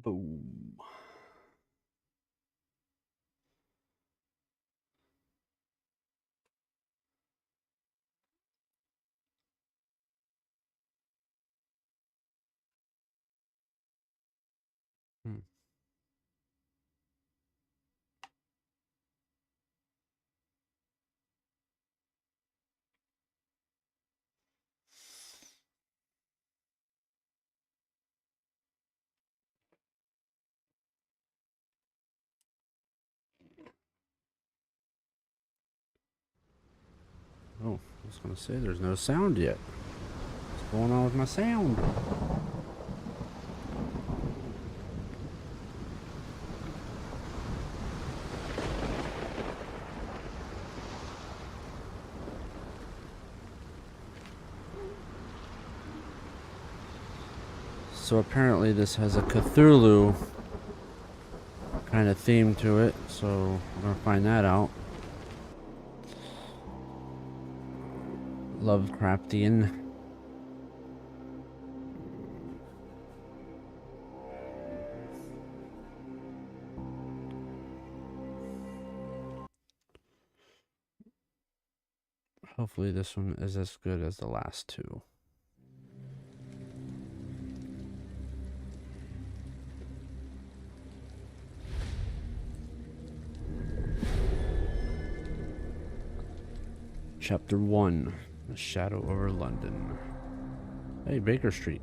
Boom. Hmm. Oh, I was gonna say there's no sound yet. What's going on with my sound? So apparently this has a Cthulhu kind of theme to it, so we're gonna find that out. Lovecraftian. Hopefully this one is as good as the last two. Chapter 1, The Shadow over London. Hey, Baker Street.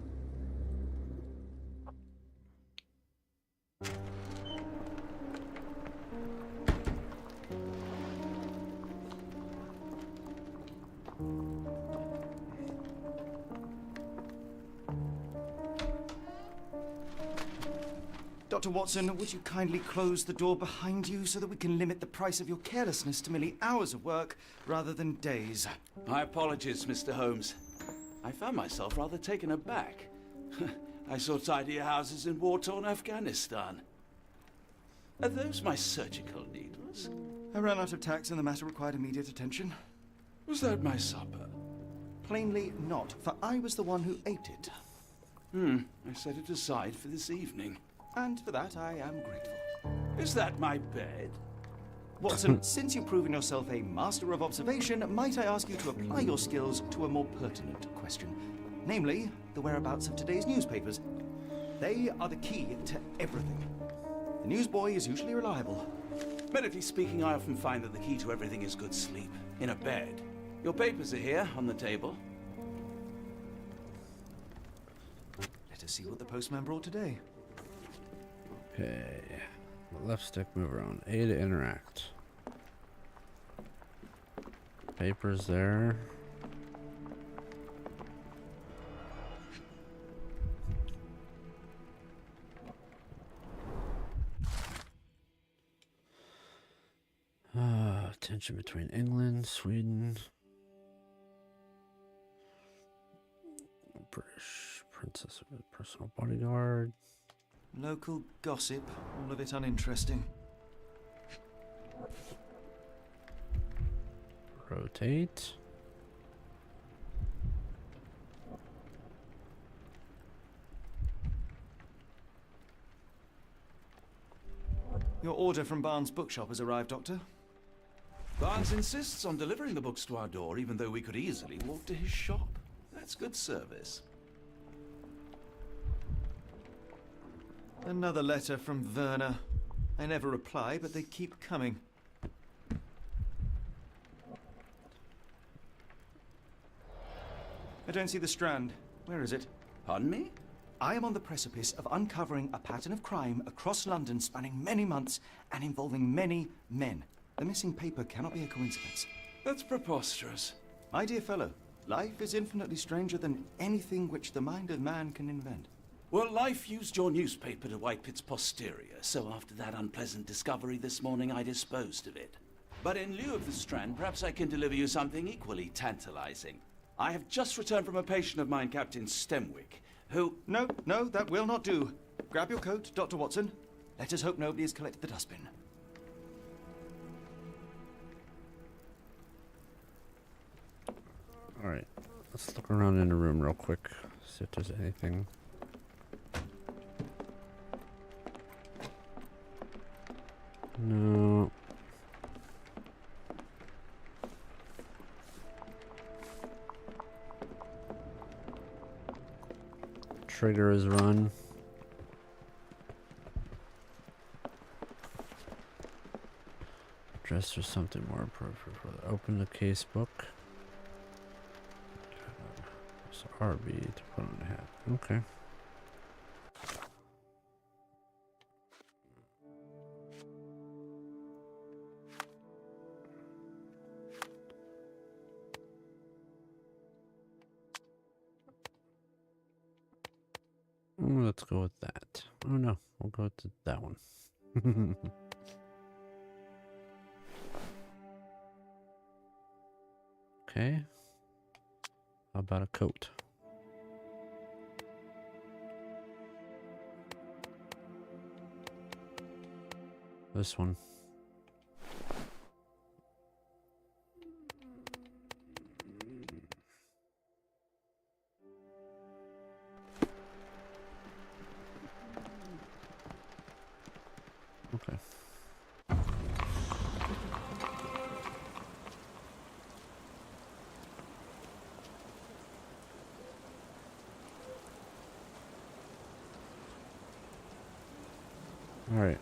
Dr. Watson, would you kindly close the door behind you so that we can limit the price of your carelessness to merely hours of work rather than days? My apologies, Mr. Holmes. I found myself rather taken aback. I saw tidier houses in war-torn Afghanistan. Are those my surgical needles? I ran out of tacks and the matter required immediate attention. Was that my supper? Plainly not, for I was the one who ate it. I set it aside for this evening. And for that I am grateful. Is that my bed? Watson, since you've proven yourself a master of observation, might I ask you to apply your skills to a more pertinent question? Namely, the whereabouts of today's newspapers. They are the key to everything. The newsboy is usually reliable. Medically speaking, I often find that the key to everything is good sleep. In a bed. Your papers are here, on the table. Let us see what the postman brought today. Okay. Left stick, move around. A to interact. Papers there. Tension between England, Sweden. British princess of a personal bodyguard. Local gossip, all of it uninteresting. Rotate. Your order from Barnes' bookshop has arrived, Doctor. Barnes insists on delivering the books to our door, even though we could easily walk to his shop. That's good service. Another letter from Werner. I never reply, but they keep coming. I don't see the Strand. Where is it? Pardon me? I am on the precipice of uncovering a pattern of crime across London spanning many months and involving many men. The missing paper cannot be a coincidence. That's preposterous. My dear fellow, life is infinitely stranger than anything which the mind of man can invent. Well, life used your newspaper to wipe its posterior, so after that unpleasant discovery this morning, I disposed of it. But in lieu of the Strand, perhaps I can deliver you something equally tantalizing. I have just returned from a patient of mine, Captain Stemwick, who... No, that will not do. Grab your coat, Dr. Watson. Let us hope nobody has collected the dustbin. Alright, let's look around in the room real quick. See if there's anything. trigger is run. Dress for something more appropriate for the open the case book. It's RB to put on the hat. Okay. Let's go with that. Oh no, we'll go with that one. Okay. How about a coat? This one. Okay. All right.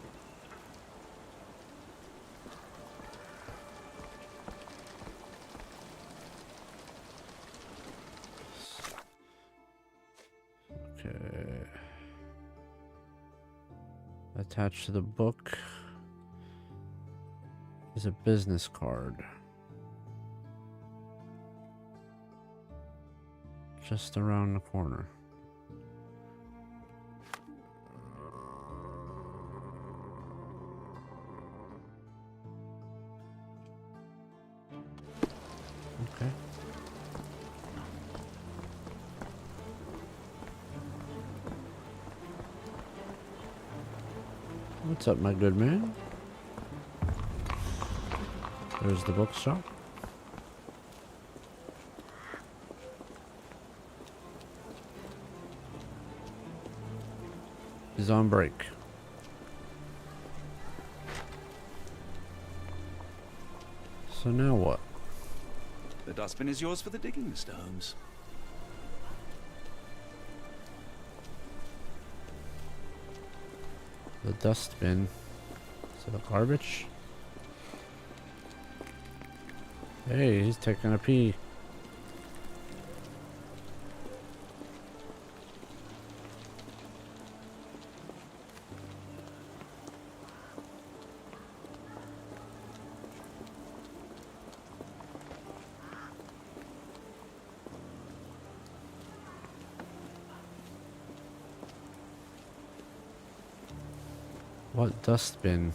Okay. Attached to the book is a business card. Just around the corner. Okay. What's up, my good man? There's the bookshop. He's on break. So now what? The dustbin is yours for the digging, Mr. Holmes. The dustbin. Is it a garbage? Hey, he's taking a pee. What dustbin?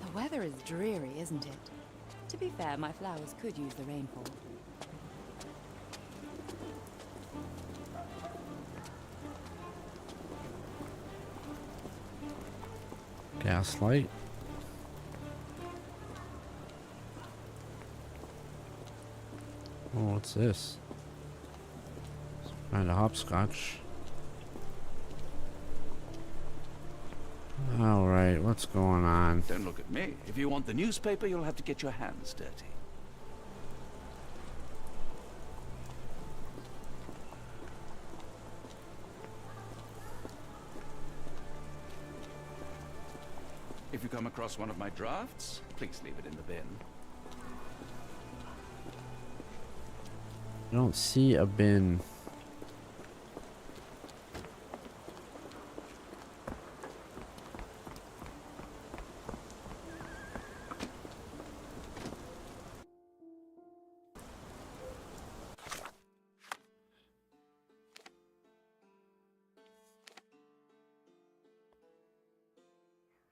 The weather is dreary, isn't it? To be fair, my flowers could use the rainfall. Gaslight. Oh, what's this? Some kind of hopscotch. Alright, what's going on? Don't look at me. If you want the newspaper, you'll have to get your hands dirty. If you come across one of my drafts, please leave it in the bin. I don't see a bin.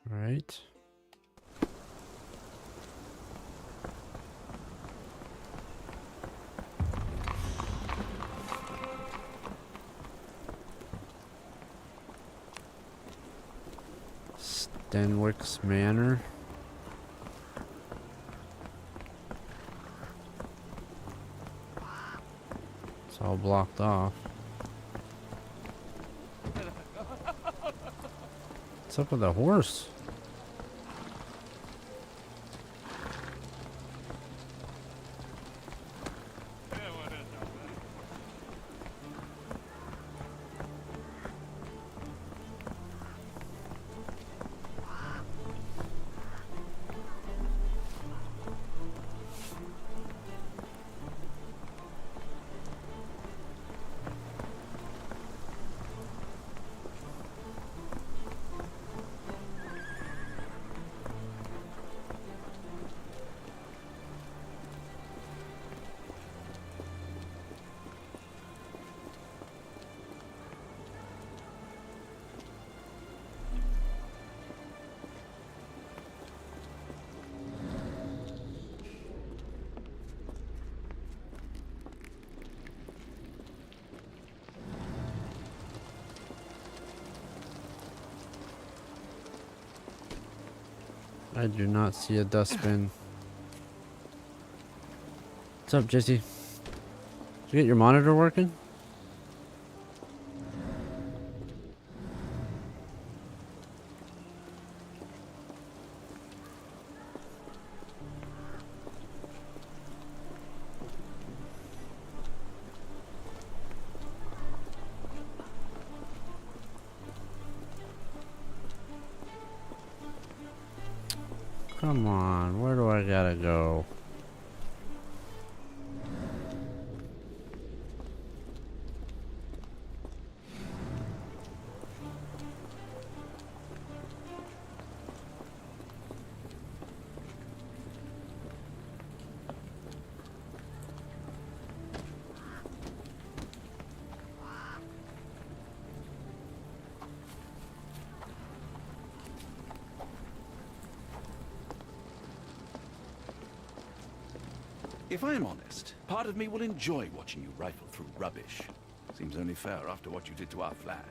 Right. Stenwick's Manor. It's all blocked off. What's up with the horse? I do not see a dustbin. What's up, Jesse? Did you get your monitor working? Come on, where do I gotta go? If I'm honest, part of me will enjoy watching you rifle through rubbish. Seems only fair after what you did to our flat.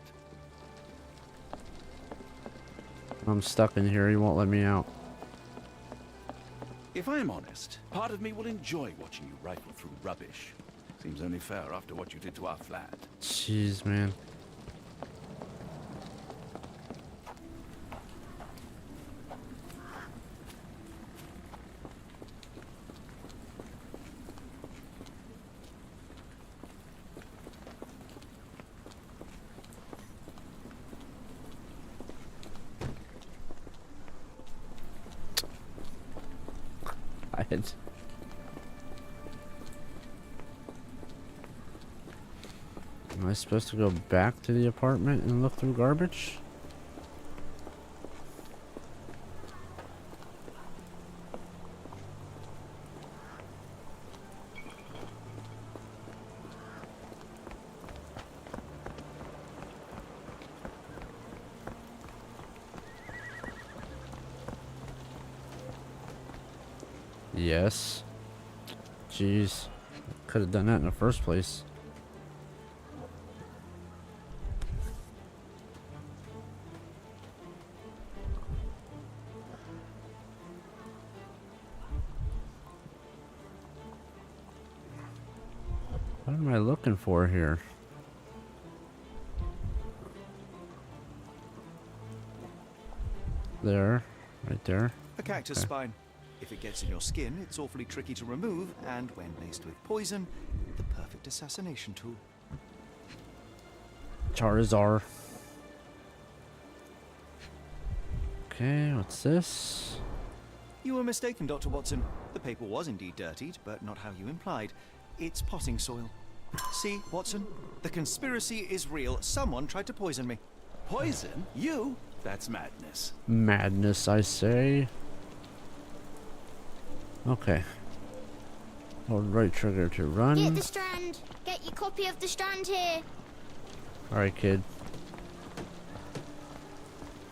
I'm stuck in here, he won't let me out. If I'm honest, part of me will enjoy watching you rifle through rubbish. Seems only fair after what you did to our flat. Jeez, man. Am I supposed to go back to the apartment and look through garbage? Yes. Jeez. Could have done that in the first place. What am I looking for here? There. Right there. A cactus Okay. spine. If it gets in your skin, it's awfully tricky to remove, and when laced with poison, the perfect assassination tool. Charizard. Okay, what's this? You were mistaken, Dr. Watson. The paper was indeed dirtied, but not how you implied. It's potting soil. See, Watson? The conspiracy is real. Someone tried to poison me. Poison? You? That's madness. Madness, I say. Okay. Hold right trigger to run. Get the Strand. Get your copy of the Strand here. Alright, kid.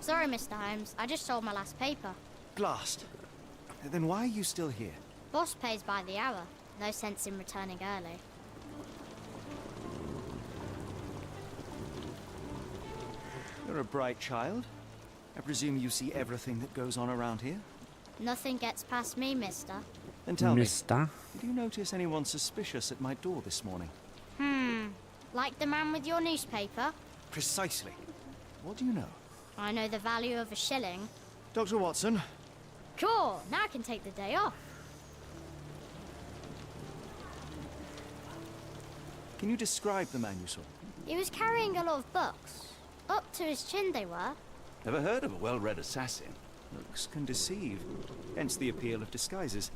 Sorry, Mr. Holmes. I just sold my last paper. Blast. Then why are you still here? Boss pays by the hour. No sense in returning early. You're a bright child. I presume you see everything that goes on around here? Nothing gets past me, mister. Then tell me, Mister. did you notice anyone suspicious at my door this morning? Like the man with your newspaper? Precisely. What do you know? I know the value of a shilling. Dr. Watson, Cool, now I can take the day off. can you describe the man you saw? He was carrying a lot of books. Up to his chin they were. Never heard of a well-read assassin. Looks can deceive. Hence the appeal of disguises.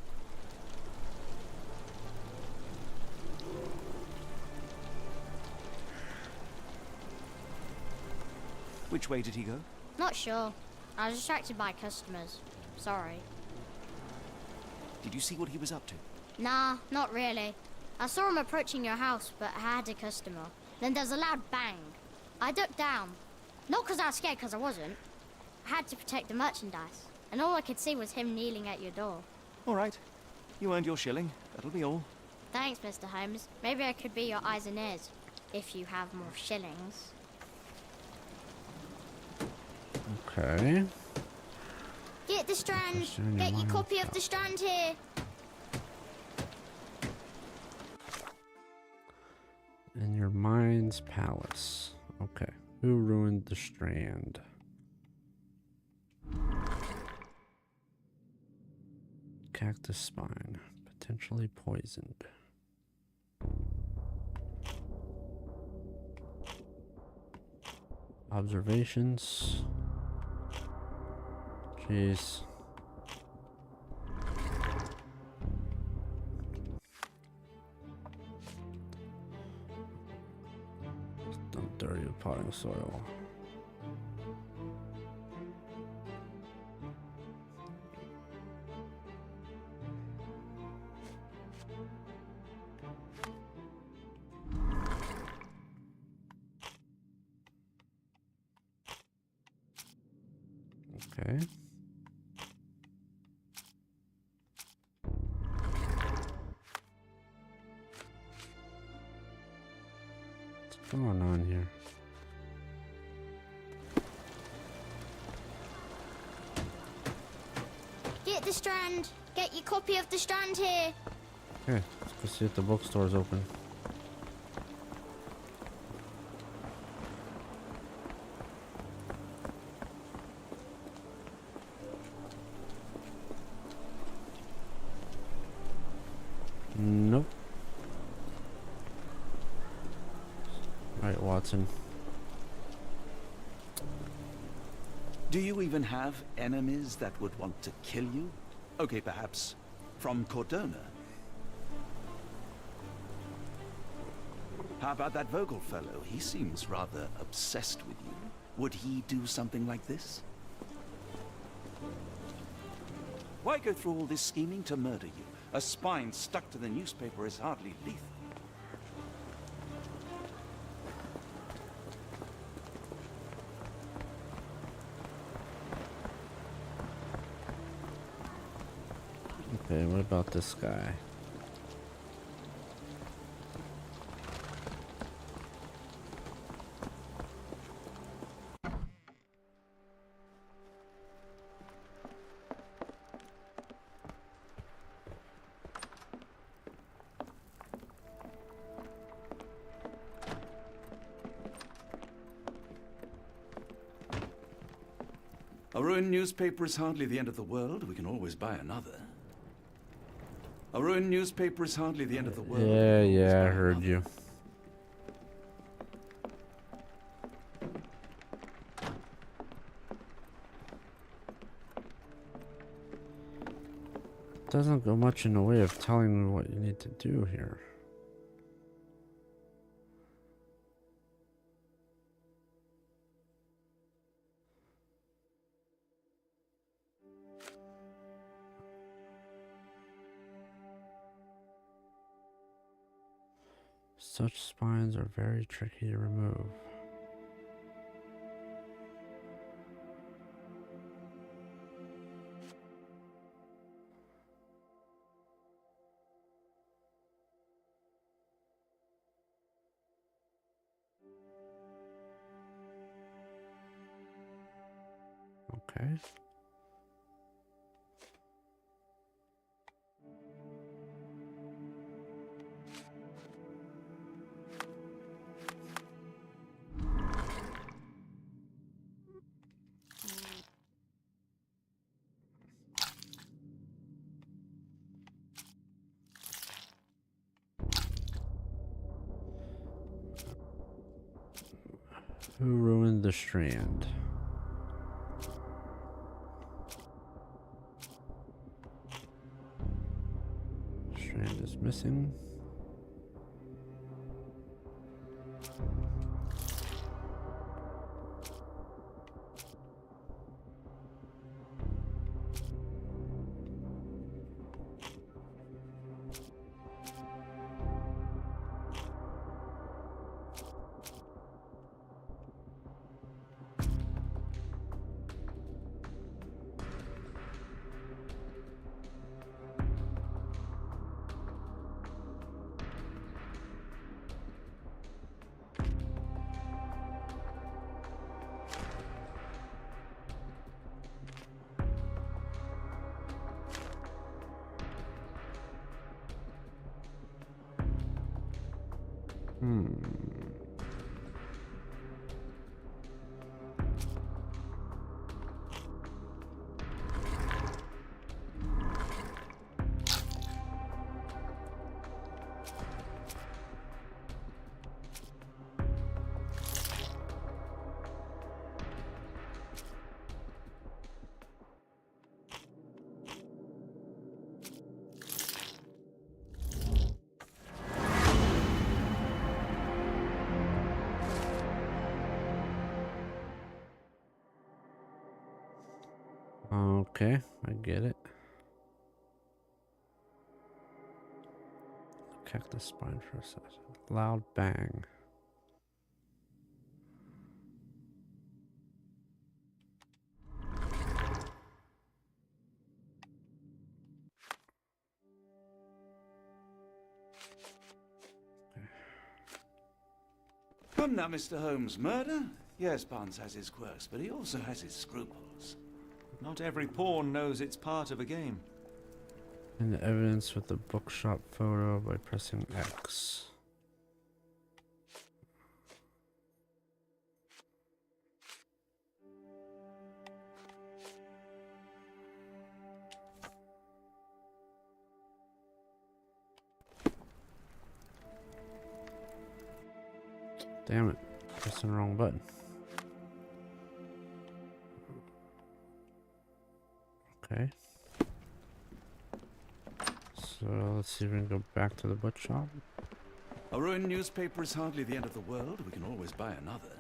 Which way did he go? Not sure. I was distracted by customers. Sorry. Did you see what he was up to? Nah, not really. I saw him approaching your house, but I had a customer. Then there's a loud bang. I ducked down. Not because I was scared, because I wasn't. I had to protect the merchandise. And all I could see was him kneeling at your door. All right. You earned your shilling. That'll be all. Thanks, Mr. Holmes. Maybe I could be your eyes and ears. If you have more shillings. Okay. Get the Strand. Question in Get your mind. copy of the Strand here. In your mind's palace. Okay. Who ruined the Strand? Cactus spine. Potentially poisoned. Observations. Jeez. Dump dirty with potting soil. Okay. What's going on here? Get the Strand. Get your copy of the Strand here. Okay, let's go see if the bookstore's open. Nope. Alright, Watson. Do you even have enemies that would want to kill you? Okay, perhaps from Cordona. How about that Vogel fellow? He seems rather obsessed with you. Would he do something like this? Why go through all this scheming to murder you? A spine stuck to the newspaper is hardly lethal. Okay, what about this guy? A ruined newspaper is hardly the end of the world. We can always buy another. A ruined newspaper is hardly the end of the world. Yeah, I heard you. Doesn't go much in the way of telling me what you need to do here. Such spines are very tricky to remove. Okay. Who ruined the Strand? Strand is missing. Hmm. Okay, I get it. Cactus spine for a second. Loud bang. Come now, Mr. Holmes. Murder? Yes, Barnes has his quirks, but he also has his scruples. Not every pawn knows it's part of a game. And the evidence with the bookshop photo by pressing X. Damn it, pressing the wrong button. Okay. So let's see if we can go back to the bookshop. A ruined newspaper is hardly the end of the world. We can always buy another.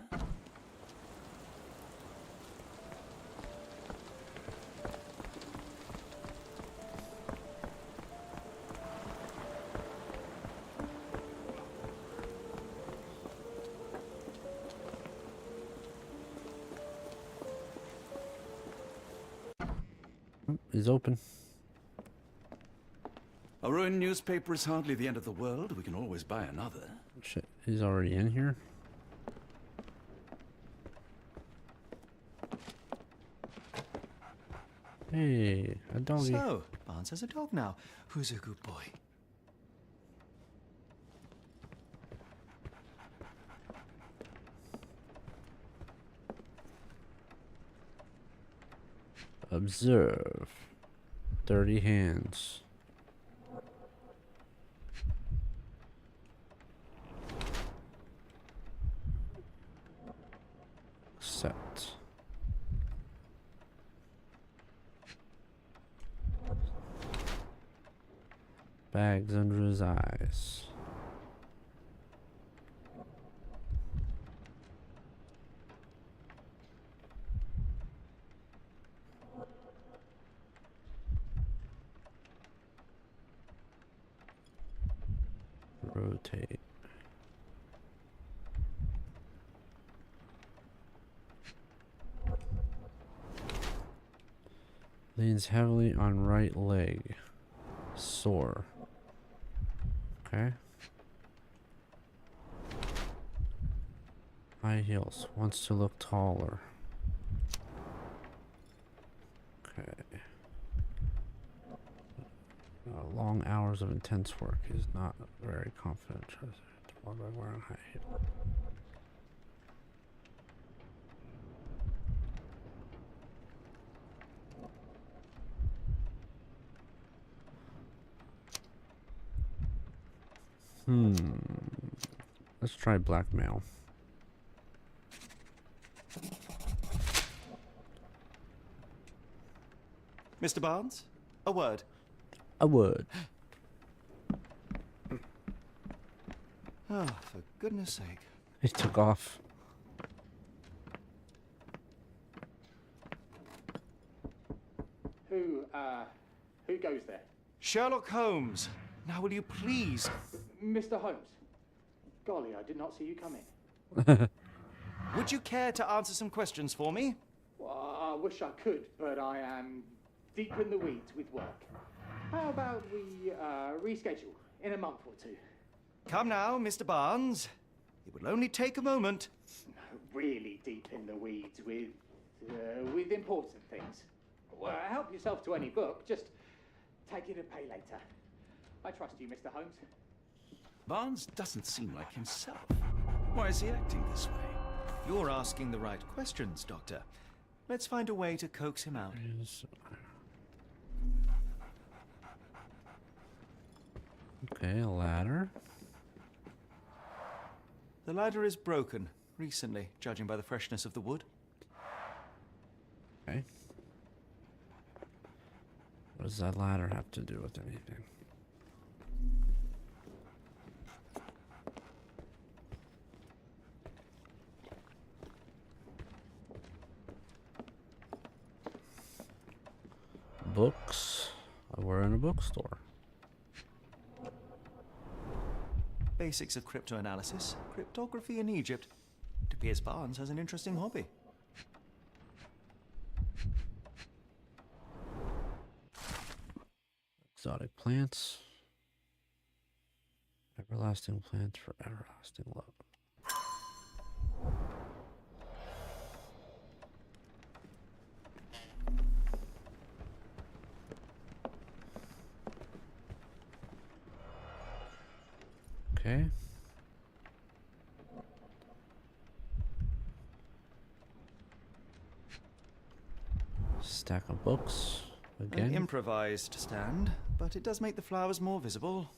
He's open. A ruined newspaper is hardly the end of the world. We can always buy another. Shit, he's already in here. Hey, a doggy. So, Barnes has a dog now. Who's a good boy? Observe. Dirty hands. Set. Bags under his eyes. Rotate. Leans heavily on right leg. Sore. Okay. High heels. Wants to look taller. Okay. Long hours of intense work. He's not very confident. While wearing high heels. Let's try blackmail. Mr. Barnes, a word. A word. Ah, for goodness sake. He took off. Who goes there? Sherlock Holmes. Now will you please? Mr. Holmes. Golly, I did not see you come in. Would you care to answer some questions for me? Well, I wish I could, but I am deep in the weeds with work. How about we reschedule in a month or two? Come now, Mr. Barnes. It will only take a moment. Really deep in the weeds with important things. Well, help yourself to any book. Just take it and pay later. I trust you, Mr. Holmes. Barnes doesn't seem like himself. Why is he acting this way? You're asking the right questions, Doctor. Let's find a way to coax him out. Okay, a ladder. The ladder is broken recently, judging by the freshness of the wood. Okay. What does that ladder have to do with anything? Books. We're in a bookstore. Basics of cryptoanalysis, cryptography in Egypt. It appears Barnes has an interesting hobby. Exotic plants. Everlasting plants for everlasting love. Okay. Stack of books. An Again. improvised stand, but it does make the flowers more visible.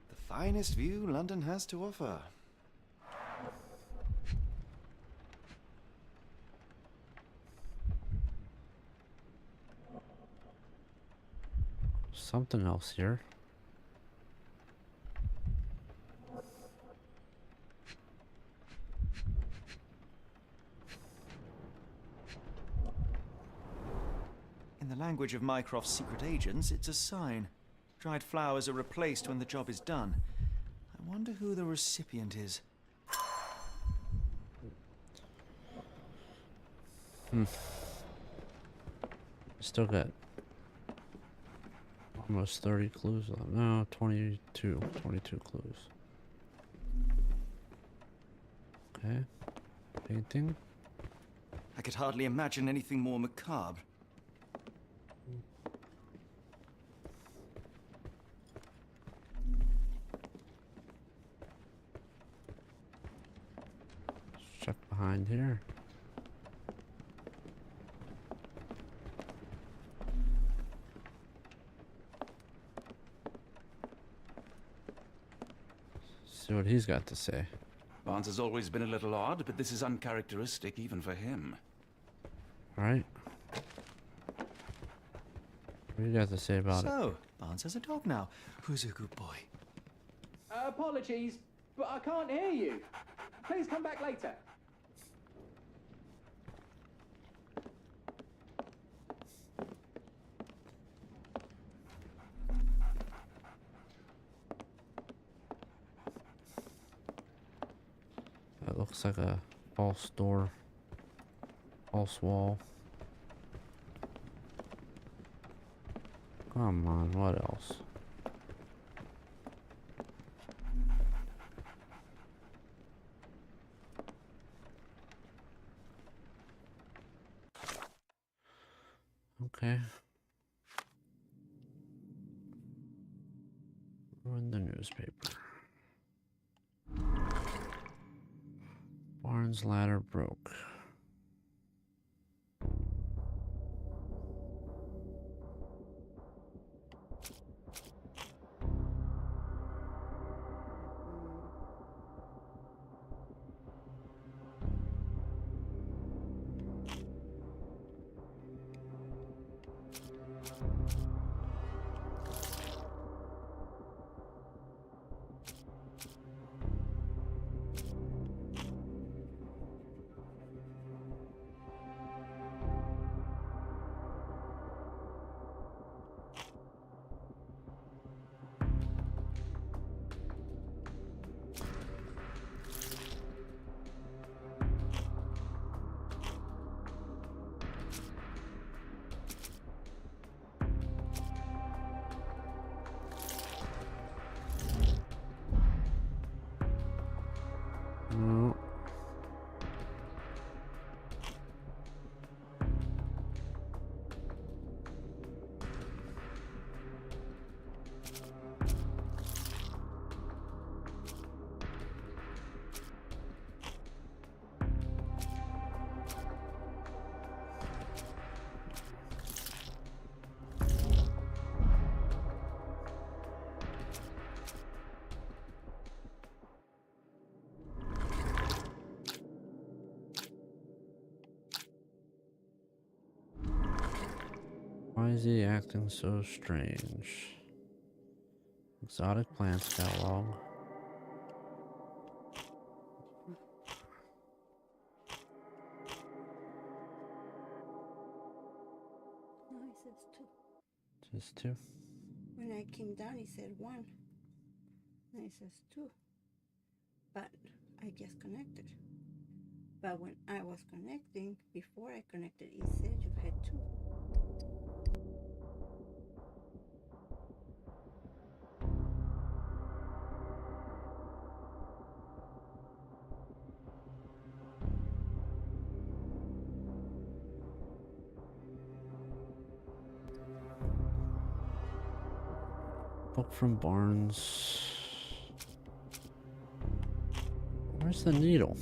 The finest view London has to offer. Something else here. In the language of Mycroft's secret agents, it's a sign. Dried flowers are replaced when the job is done. I wonder who the recipient is. Still got almost 30 clues left. No, 22 clues. Okay. Painting. I could hardly imagine anything more macabre. Let's check behind here. See what he's got to say. Barnes has always been a little odd, but this is uncharacteristic even for him. All right. What do you got to say about it? So, Barnes has a dog now. Who's a good boy? Apologies, but I can't hear you. Please come back later. That looks like a false door. False wall. Come on, what else? Okay. Ruin the newspaper. Barnes ladder broke. No. Why is he acting so strange? Exotic plants catalog. No, it says 2. Just two. When I came down, it said 1. Now it says 2. But I just connected. But when I was connecting, before I connected, it said you had 2. Book from Barnes. Where's the needle?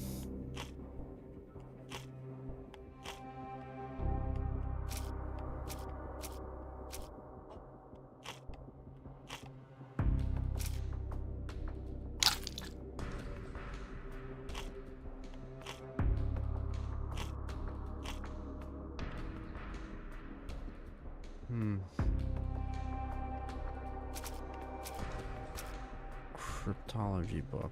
Cryptology book.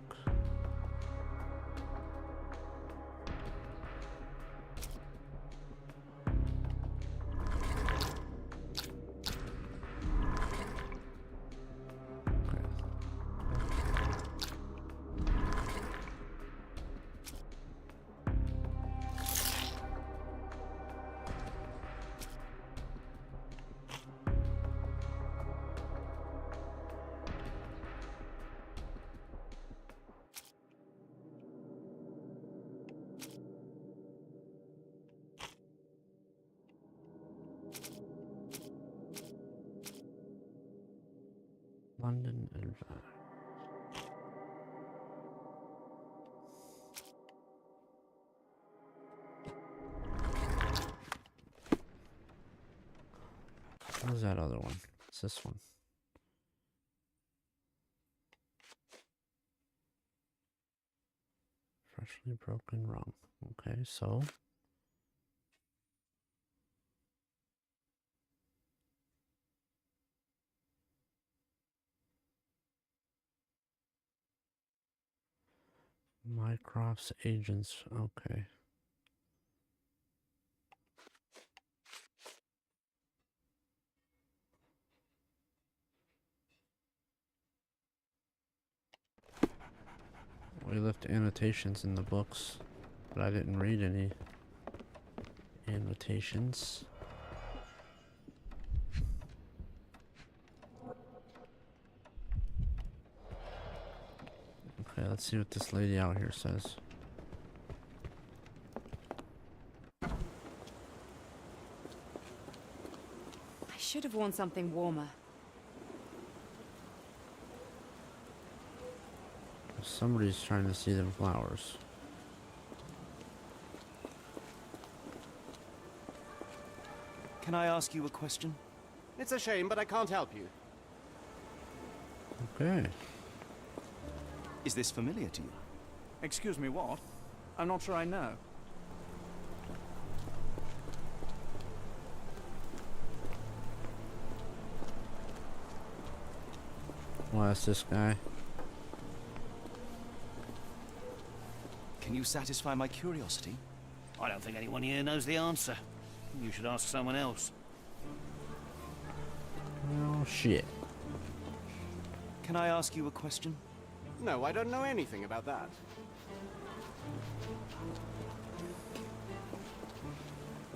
London Advice. What was that other one? It's this one. Freshly broken rung. Okay, so Mycroft's agents. Okay. We left annotations in the books, but I didn't read any annotations. Okay, let's see what this lady out here says. I should have worn something warmer. Somebody's trying to see them flowers. Can I ask you a question? It's a shame, but I can't help you. Okay. Is this familiar to you? Excuse me, what? I'm not sure I know. Well, that's this guy. Can you satisfy my curiosity? I don't think anyone here knows the answer. You should ask someone else. Oh, shit. Can I ask you a question? No, I don't know anything about that.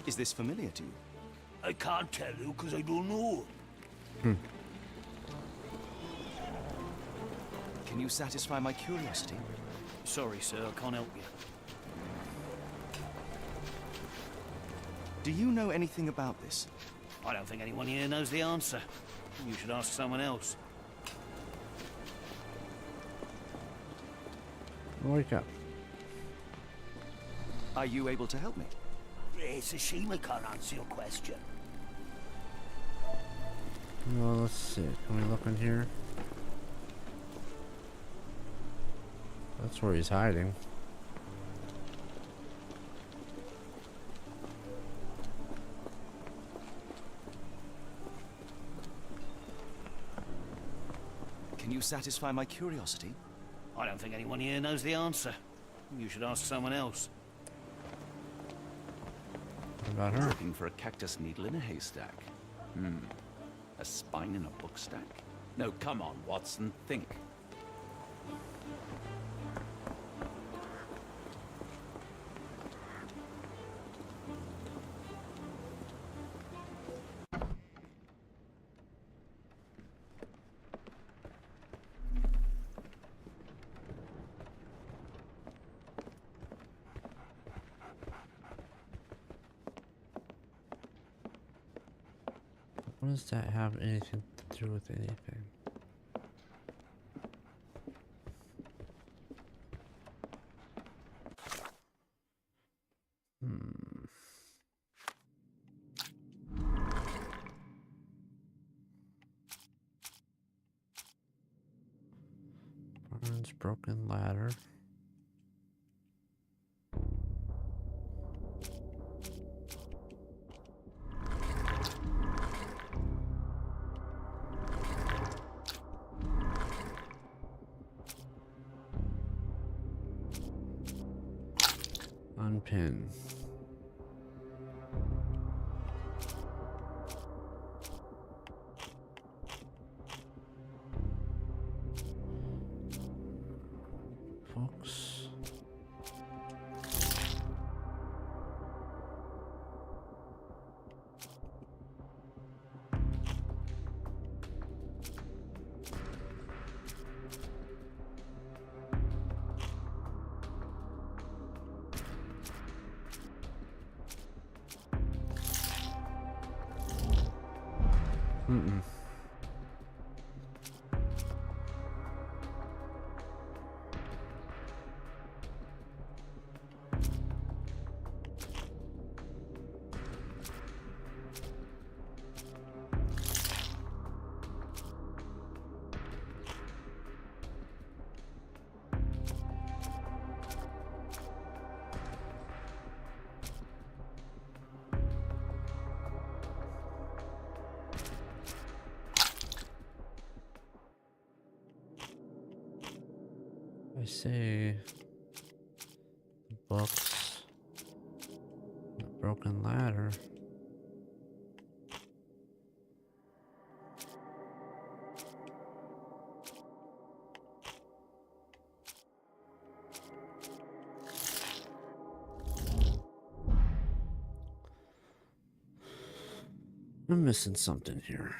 Is this familiar to you? I can't tell you because I don't know. Can you satisfy my curiosity? Sorry, sir, I can't help you. Do you know anything about this? I don't think anyone here knows the answer. You should ask someone else. Wake up. Are you able to help me? It's a shame I can't answer your question. Well, let's see. Can we look in here? That's where he's hiding. Can you satisfy my curiosity? I don't think anyone here knows the answer. You should ask someone else. What about her? Looking for a cactus needle in a haystack. A spine in a book stack? No, come on, Watson, think. What does that have anything to do with anything? Barnes broken ladder. Unpin. Books. Mm-mm. I say the books, the broken ladder. I'm missing something here.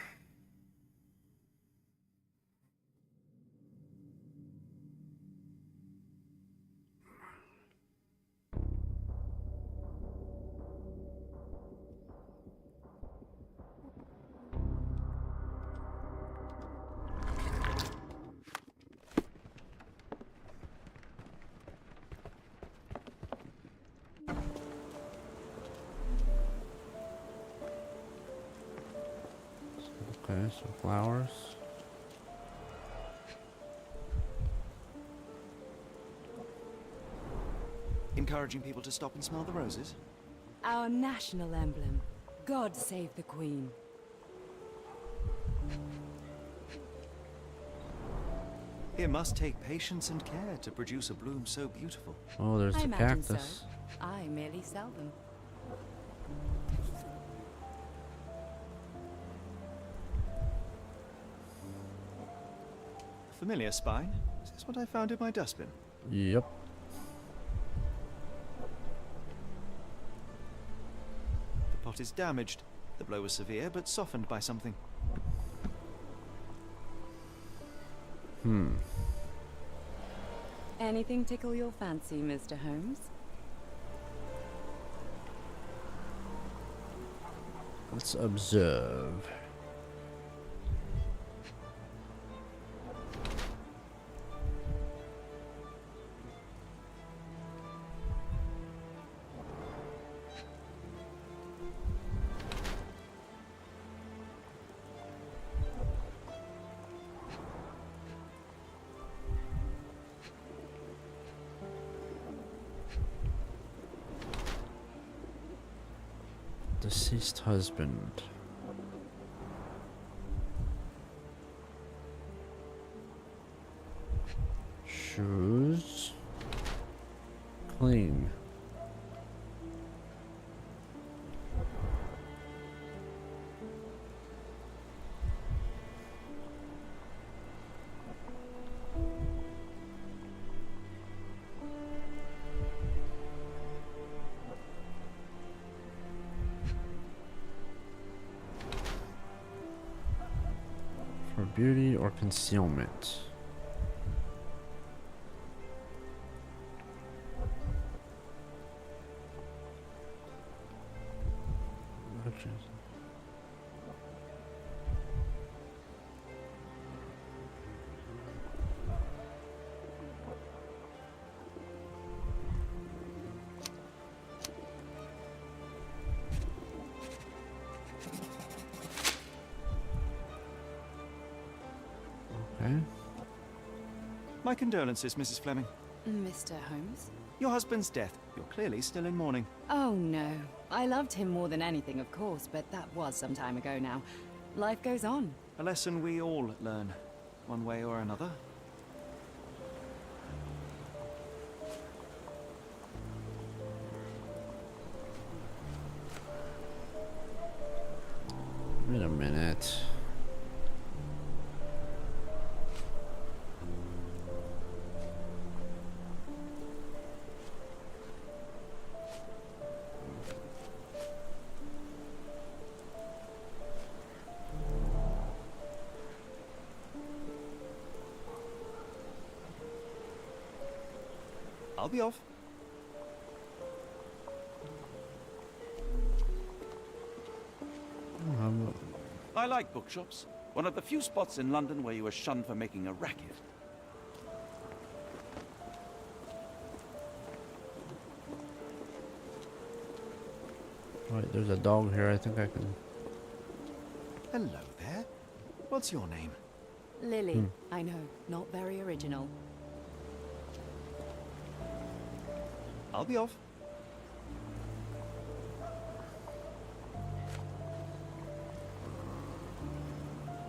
Okay, some flowers. Encouraging people to stop and smell the roses? Our national emblem. God save the Queen. It must take patience and care to produce a bloom so beautiful. Oh, there's I the imagine cactus. so. I merely sell them. Familiar spine? Is this what I found in my dustbin? Yep. The pot is damaged. The blow was severe, but softened by something. Anything tickle your fancy, Mr. Holmes? Let's observe. Deceased husband. Choose clean. For beauty or concealment. Okay. My condolences, Mrs. Fleming. Mr. Holmes? Your husband's death. You're clearly still in mourning. Oh, no. I loved him more than anything, of course, but that was some time ago now. Life goes on. A lesson we all learn, one way or another. Wait a minute. I'll be off. I like bookshops. One of the few spots in London where you are shunned for making a racket. Right, there's a dog here. I think I can. Hello there. What's your name? Lily. I know, not very original. I'll be off.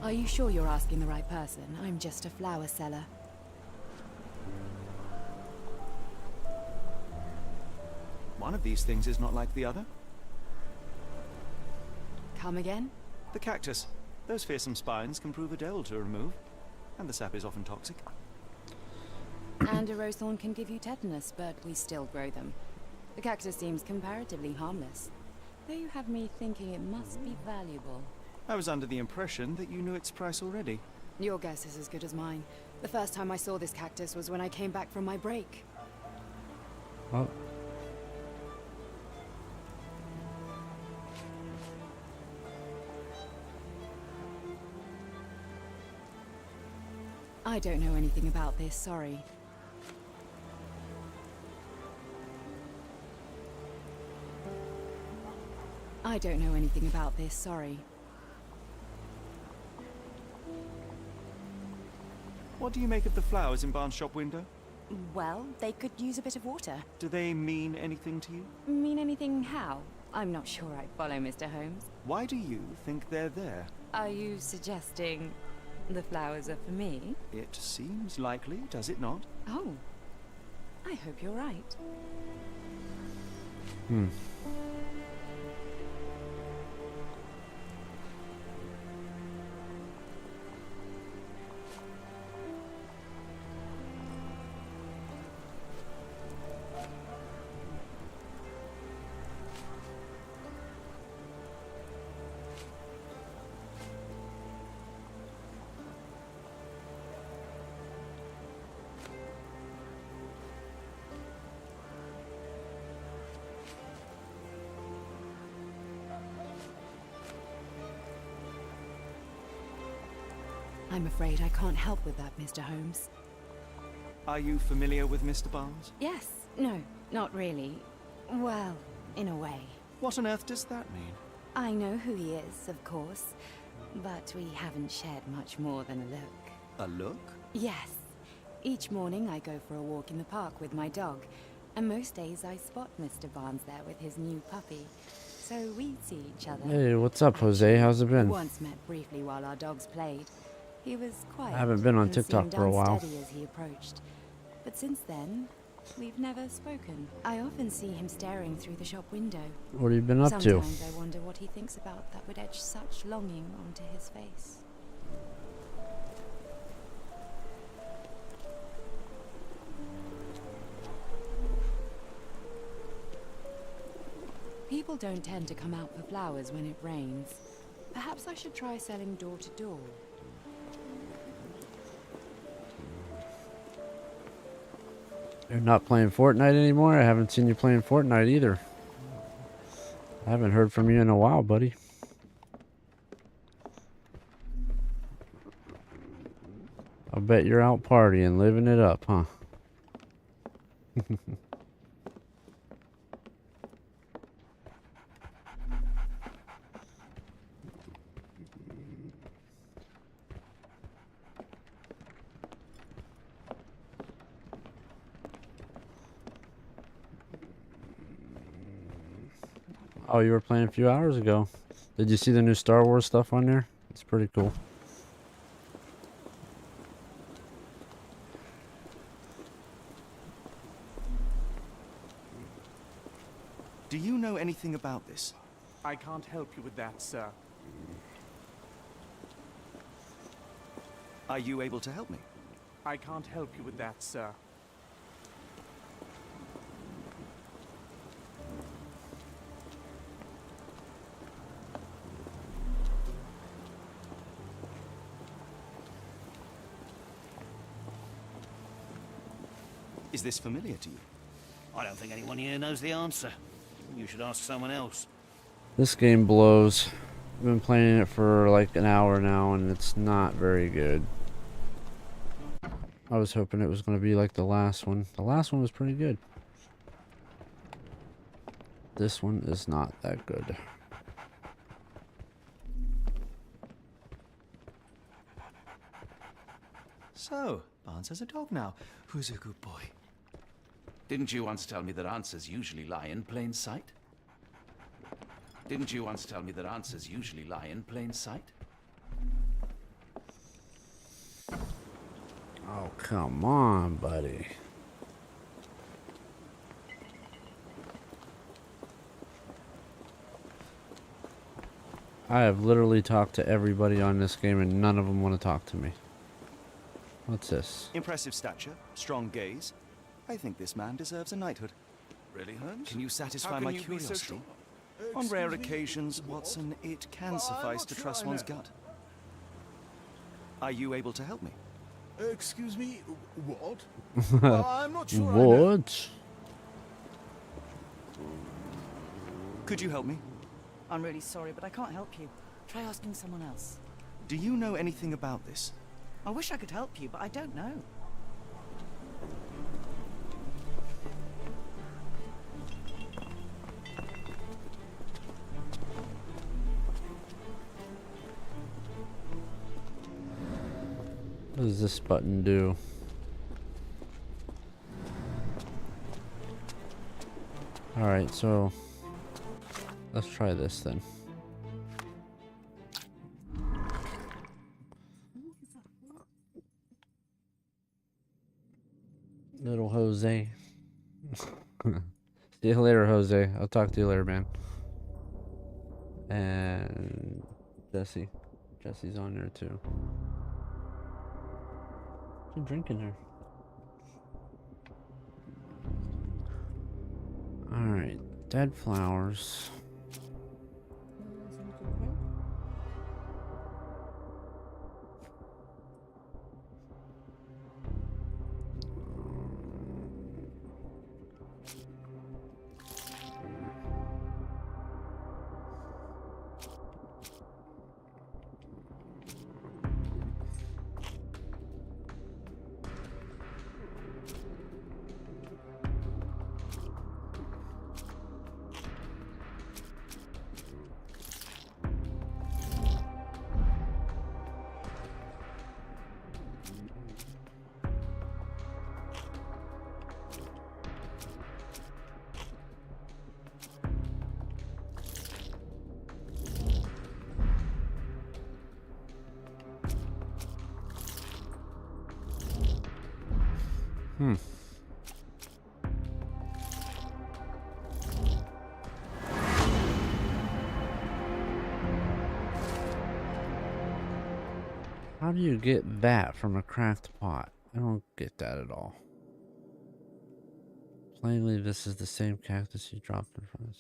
Are you sure you're asking the right person? I'm just a flower seller. One of these things is not like the other. Come again? The cactus. Those fearsome spines can prove a dole to remove, and the sap is often toxic. And a rose thorn can give you tetanus, but we still grow them. The cactus seems comparatively harmless, though you have me thinking it must be valuable. I was under the impression that you knew its price already. Your guess is as good as mine. The first time I saw this cactus was when I came back from my break. Oh. I don't know anything about this, sorry. I don't know anything about this, sorry. What do you make of the flowers in Barnes' shop window? Well, they could use a bit of water. Do they mean anything to you? Mean anything how? I'm not sure I follow, Mr. Holmes. Why do you think they're there? Are you suggesting the flowers are for me? It seems likely, does it not? Oh, I hope you're right. I'm afraid I can't help with that, Mr. Holmes. Are you familiar with Mr. Barnes? Yes. No, not really. Well, in a way. What on earth does that mean? I know who he is, of course, but we haven't shared much more than a look. A look? Yes. Each morning I go for a walk in the park with my dog, and most days I spot Mr. Barnes there with his new puppy. So we see each other. Hey, what's up, Jose? How's it been? Once met briefly while our dogs played. He was quiet. I haven't been on and TikTok seemed for a while. unsteady as he approached. But since then, we've never spoken. I often see him staring through the shop window. What have you been up to? Sometimes I wonder what he thinks about that would etch such longing onto his face. People don't tend to come out for flowers when it rains. Perhaps I should try selling door to door. You're not playing Fortnite anymore? I haven't seen you playing Fortnite either. I haven't heard from you in a while, buddy. I bet you're out partying, living it up, huh? Oh, you were playing a few hours ago. Did you see the new Star Wars stuff on there? It's pretty cool. Do you know anything about this? I can't help you with that, sir. Are you able to help me? I can't help you with that, sir. Is this familiar to you? I don't think anyone here knows the answer. You should ask someone else. This game blows. I've been playing it for like an hour now and it's not very good. I was hoping it was going to be like the last one. The last one was pretty good. This one is not that good. So, Barnes has a dog now. Who's a good boy? Didn't you once tell me that answers usually lie in plain sight? Didn't you once tell me that answers usually lie in plain sight? Oh, come on, buddy. I have literally talked to everybody on this game and none of them want to talk to me. What's this? Impressive stature, strong gaze. I think this man deserves a knighthood. Really, Holmes? Can you satisfy How can my you be so curiosity? sure? On rare occasions, Watson, it can suffice to trust one's gut. Are you able to help me? Excuse me, what? I'm not sure. I know. What? Could you help me? I'm really sorry, but I can't help you. Try asking someone else. Do you know anything about this? I wish I could help you, but I don't know. What does this button do? Alright, so let's try this then. Little Jose. See you later, Jose. I'll talk to you later, man. And Jesse. Jesse's on there too. What's he drinking there? Alright, dead flowers. How do you get that from a cracked pot? I don't get that at all. Plainly, this is the same cactus you dropped in front of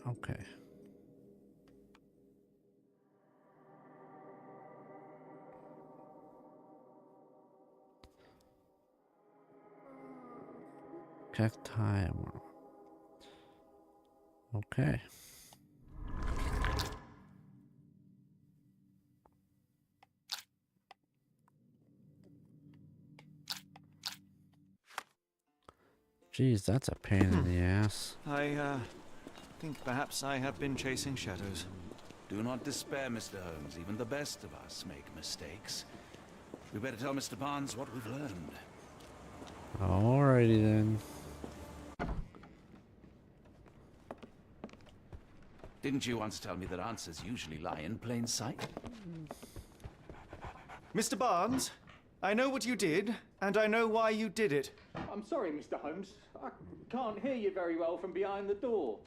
us. Okay. Cacti. Okay. Jeez, that's a pain in the ass. I think perhaps I have been chasing shadows. Do not despair, Mr. Holmes. Even the best of us make mistakes. We better tell Mr. Barnes what we've learned. Alrighty then. Didn't you once tell me that answers usually lie in plain sight? Mr. Barnes, I know what you did, and I know why you did it. I'm sorry, Mr. Holmes. I can't hear you very well from behind the door.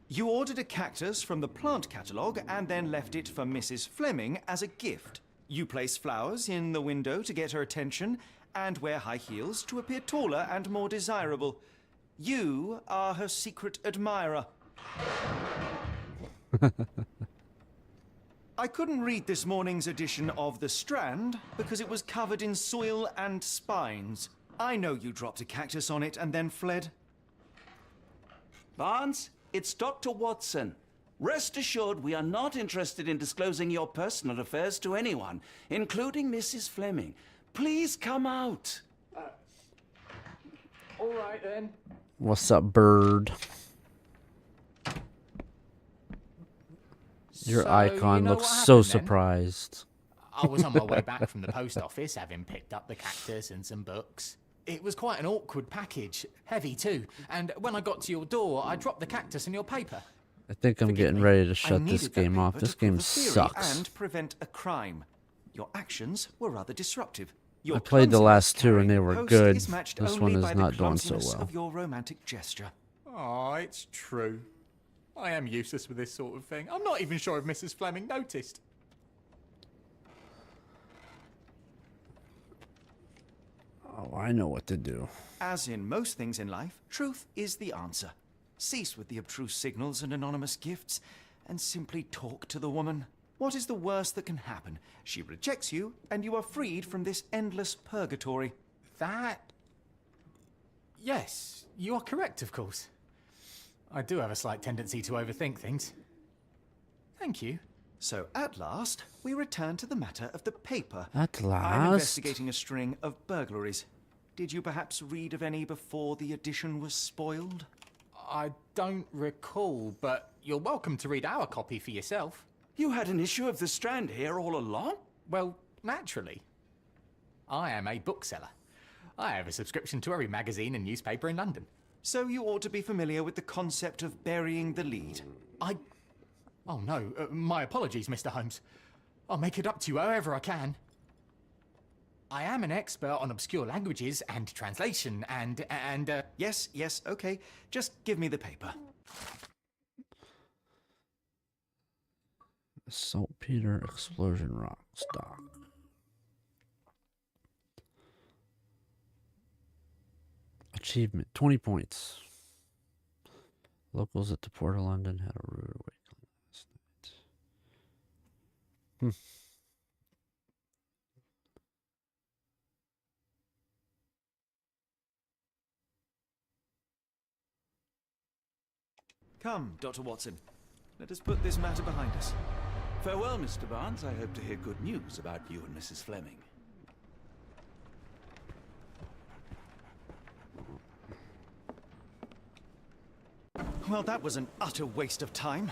You ordered a cactus from the plant catalogue and then left it for Mrs. Fleming as a gift. You place flowers in the window to get her attention and wear high heels to appear taller and more desirable. You are her secret admirer. I couldn't read this morning's edition of The Strand because it was covered in soil and spines. I know you dropped a cactus on it and then fled. Barnes, it's Dr. Watson. Rest assured, we are not interested in disclosing your personal affairs to anyone, including Mrs. Fleming. Please come out. All right then. What's up, bird? Your So, icon you know looks what so happened then? surprised. I was on my way back from the post office, having picked up the cactus and some books. It was quite an awkward package, heavy too. And when I got to your door, I dropped the cactus and your paper. I think I'm getting ready to shut this needed that game off. paper This to prove game a theory sucks. and prevent a crime. Your actions were rather disruptive. Your I played the clumsiness last two and they carrying were post good. is matched This only one is by the not doing so clumsiness well. of your romantic gesture. Oh, it's true. I am useless with this sort of thing. I'm not even sure if Mrs. Fleming noticed. Oh, I know what to do. As in most things in life, truth is the answer. Cease with the abstruse signals and anonymous gifts, and simply talk to the woman. What is the worst that can happen? She rejects you, and you are freed from this endless purgatory. That... Yes, you are correct, of course. I do have a slight tendency to overthink things. Thank you. So, at last, we return to the matter of the paper. At I'm last? investigating a string of burglaries. Did you perhaps read of any before the edition was spoiled? I don't recall, but you're welcome to read our copy for yourself. You had an issue of The Strand here all along? Well, naturally. I am a bookseller. I have a subscription to every magazine and newspaper in London. So you ought to be familiar with the concept of burying the lead. Oh no, my apologies, Mr. Holmes. I'll make it up to you however I can. I am an expert on obscure languages and translation and Yes, okay. Just give me the paper. Saltpeter explosion rock stock. Achievement 20 points. Locals at the Port of London had a rude awakening last night. Come, Dr. Watson. Let us put this matter behind us. Farewell, Mr. Barnes. I hope to hear good news about you and Mrs. Fleming. Well, that was an utter waste of time.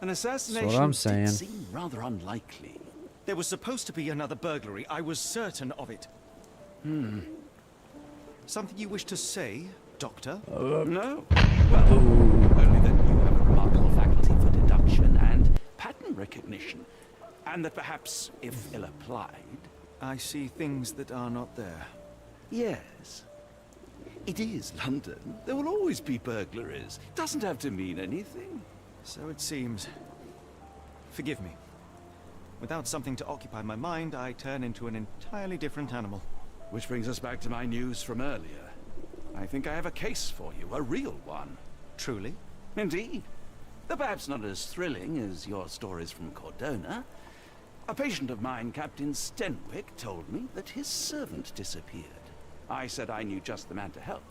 An That's assassination what I'm did saying. seem rather unlikely. There was supposed to be another burglary. I was certain of it. Something you wish to say, Doctor? No? Well, only that you have a remarkable faculty for deduction and pattern recognition. And that perhaps, if ill applied... I see things that are not there. Yes. It is London. There will always be burglaries. Doesn't have to mean anything. So it seems. Forgive me. Without something to occupy my mind, I turn into an entirely different animal. Which brings us back to my news from earlier. I think I have a case for you, a real one. Truly? Indeed. Though perhaps not as thrilling as your stories from Cordona. A patient of mine, Captain Stenwick, told me that his servant disappeared. I said I knew just the man to help.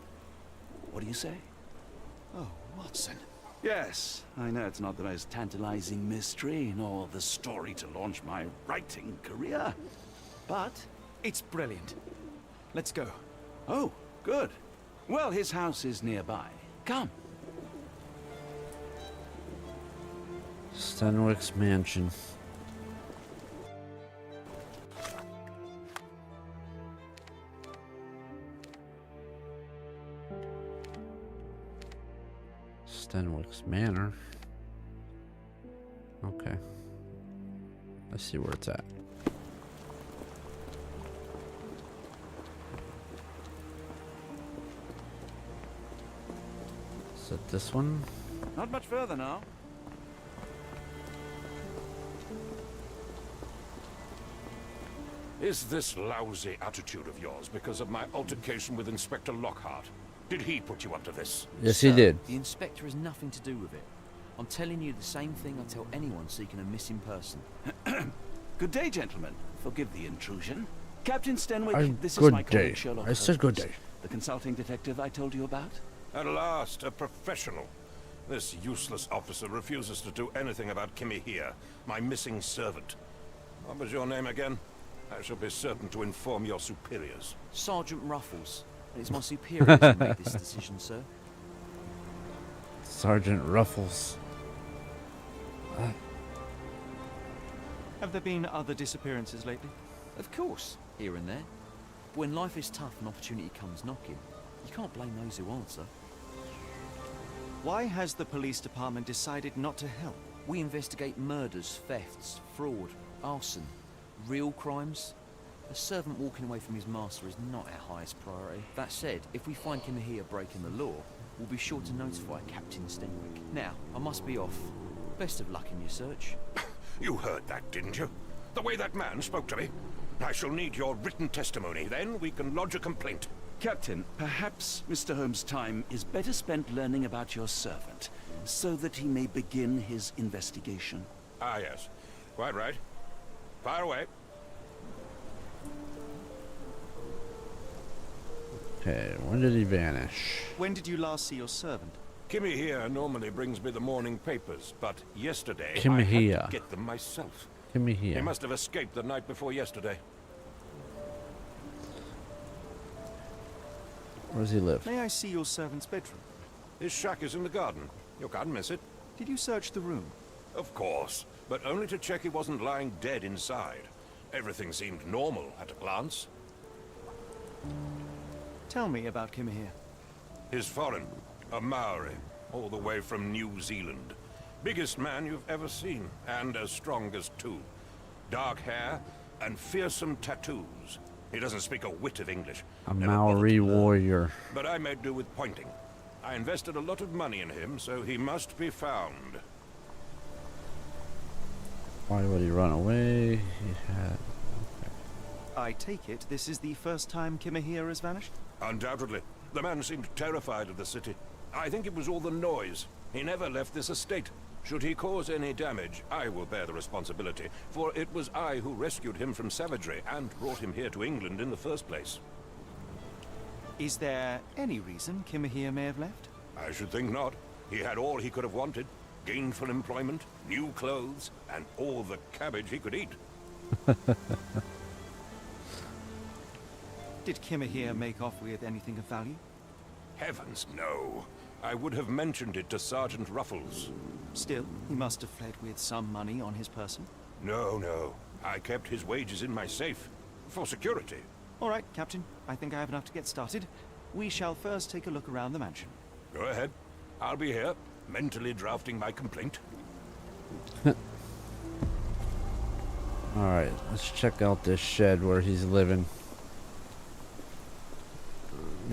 What do you say? Oh, Watson. Yes, I know it's not the most tantalizing mystery, nor the story to launch my writing career. But it's brilliant. Let's go. Oh, good. Well, his house is nearby. Come. Stenwick's mansion. Stenwick's Manor. Okay. Let's see where it's at. Is it this one? Not much further now. Is this lousy attitude of yours because of my altercation with Inspector Lockhart? Did he put you up to this? Yes, he did. The inspector has nothing to do with it. I'm telling you the same thing I tell anyone seeking a missing person. Good day, gentlemen. Forgive the intrusion. Captain Stenwick, this is Good my colleague day. Sherlock I said good Holmes, day. the consulting detective I told you about. At last, a professional. This useless officer refuses to do anything about Kimmy here, my missing servant. What was your name again? I shall be certain to inform your superiors. Sergeant Ruffles. And it's my superiors who made this decision, sir. Sergeant Ruffles. Have there been other disappearances lately? Of course, here and there. But when life is tough and opportunity comes knocking, you can't blame those who answer. Why has the police department decided not to help? We investigate murders, thefts, fraud, arson, real crimes. A servant walking away from his master is not our highest priority. That said, if we find him here breaking the law, we'll be sure to notify Captain Stenwick. Now, I must be off. Best of luck in your search. You heard that, didn't you? The way that man spoke to me. I shall need your written testimony. Then we can lodge a complaint. Captain, perhaps Mr. Holmes' time is better spent learning about your servant, so that he may begin his investigation. Ah, yes. Quite right. Fire away. Okay, when did he vanish? When did you last see your servant? Kimmy here normally brings me the morning papers, but yesterday Kimmy I here. had to get them myself. Kimmy here. He must have escaped the night before yesterday. Where does he live? May I see your servant's bedroom? His shack is in the garden. You can't miss it. Did you search the room? Of course, but only to check he wasn't lying dead inside. Everything seemed normal at a glance. Tell me about Kimahir. He's foreign, a Maori, all the way from New Zealand. Biggest man you've ever seen, and as strong as two. Dark hair and fearsome tattoos. He doesn't speak a whit of English. A Never Maori bothered to learn. warrior. But I made do with pointing. I invested a lot of money in him, so he must be found. Why would he run away? He had... I take it this is the first time Kimahir has vanished? Undoubtedly. The man seemed terrified of the city. I think it was all the noise. He never left this estate. Should he cause any damage, I will bear the responsibility, for it was I who rescued him from savagery and brought him here to England in the first place. Is there any reason Kimahir may have left? I should think not. He had all he could have wanted. Gainful employment, new clothes, and all the cabbage he could eat. Did Kimahir make off with anything of value? Heavens, no. I would have mentioned it to Sergeant Ruffles. Still, he must have fled with some money on his person. No, no. I kept his wages in my safe. For security. All right, Captain. I think I have enough to get started. We shall first take a look around the mansion. Go ahead. I'll be here, mentally drafting my complaint. Alright, let's check out this shed where he's living.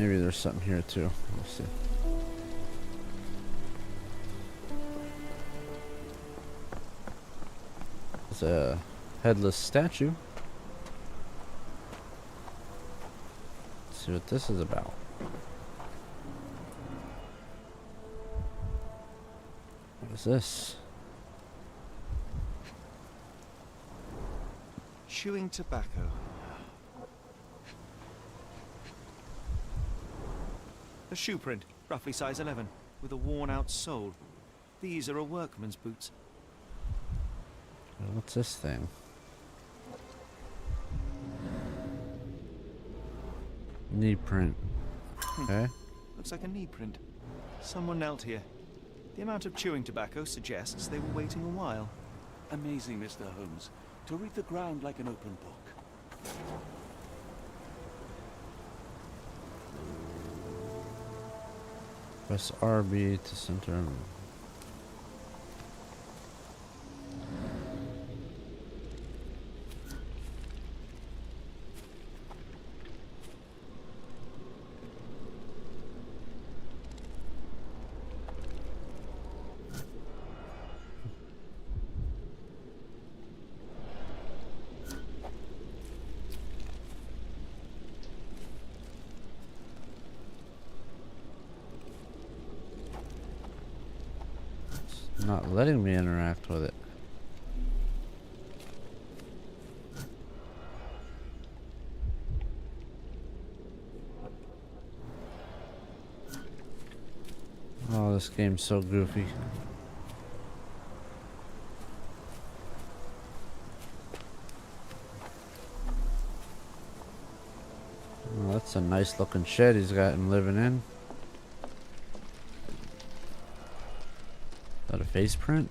Maybe there's something here too. We'll see. It's a headless statue. Let's see what this is about. What is this? Chewing tobacco. A shoe print, roughly size 11, with a worn-out sole. These are a workman's boots. What's this thing? Knee print. Okay. Looks like a knee print. Someone knelt here. The amount of chewing tobacco suggests they were waiting a while. Amazing, Mr. Holmes. To read the ground like an open book. Press RB to center. Not letting me interact with it. Oh, this game's so goofy. Well, that's a nice looking shed he's got him living in. Is that a face print?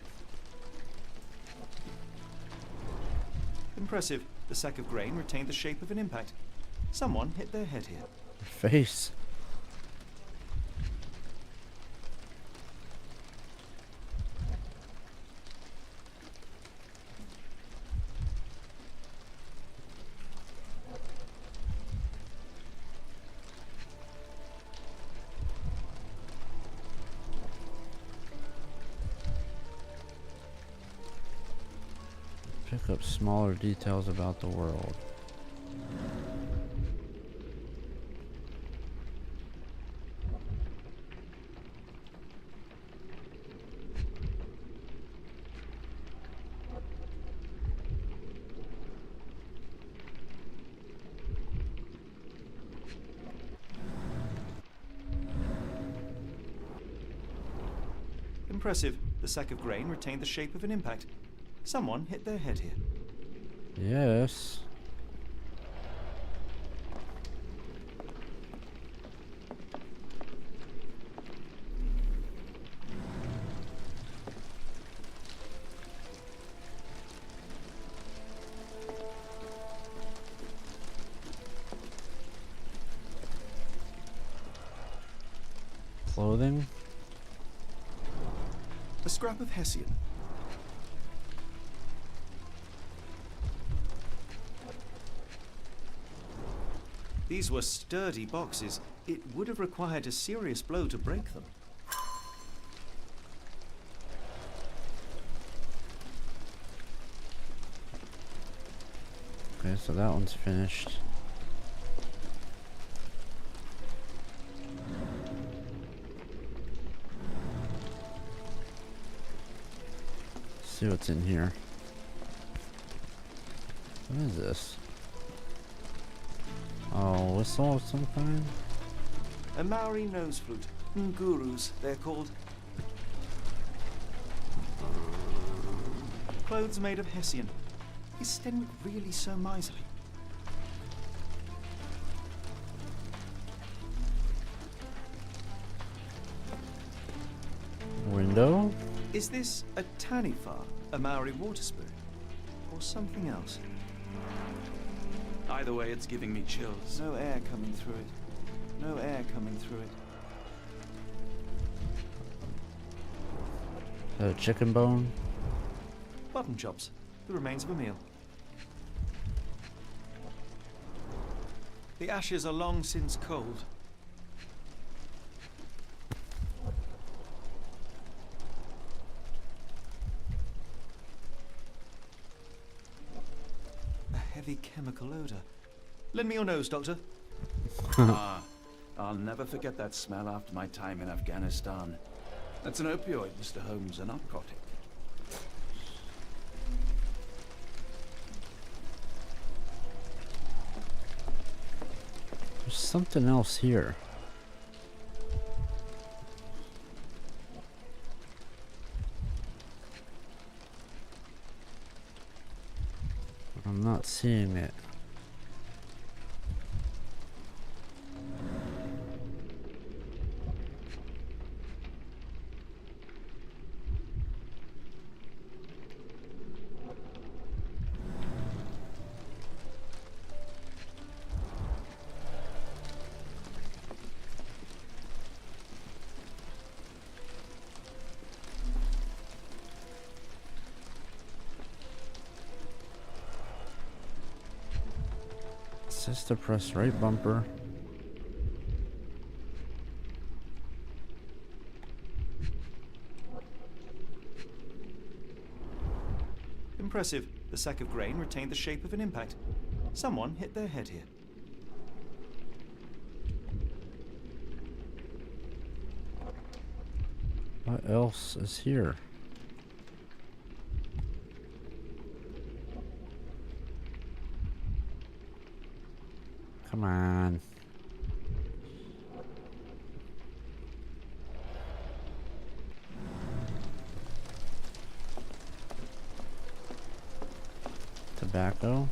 Impressive. The sack of grain retained the shape of an impact. Someone hit their head here. Face. Pick up smaller details about the world. Impressive. The sack of grain retained the shape of an impact. Someone hit their head here. Yes. Clothing. A scrap of Hessian. These were sturdy boxes. It would have required a serious blow to break them. Okay, so that one's finished. Let's see what's in here. What is this? Oh, whistle of some kind? A Maori nose flute. Ngurus, they're called. Clothes made of Hessian. Is Stenwick really so miserly? Window? Is this a Taniwha, a Maori water spirit, or something else? Either way, it's giving me chills. No air coming through it. No air coming through it. Chicken bone? Button chops. The remains of a meal. The ashes are long since cold. heavy chemical odor. Lend me your nose, Doctor. I'll never forget that smell after my time in Afghanistan. That's an opioid, Mr. Holmes, a narcotic. There's something else here. I'm not seeing it. Just to press right bumper. Impressive. The sack of grain retained the shape of an impact. Someone hit their head here. What else is here? Come on. Tobacco.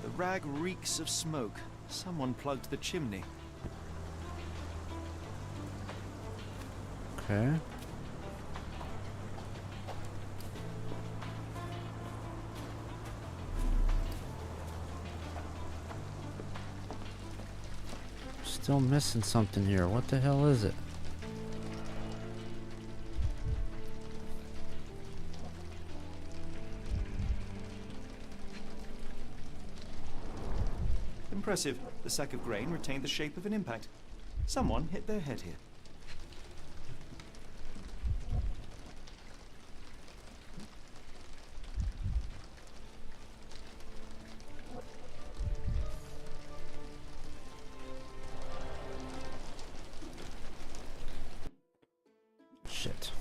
The rag reeks of smoke. Someone plugged the chimney. Okay. Still missing something here. What the hell is it? Impressive. The sack of grain retained the shape of an impact. Someone hit their head here. Shit.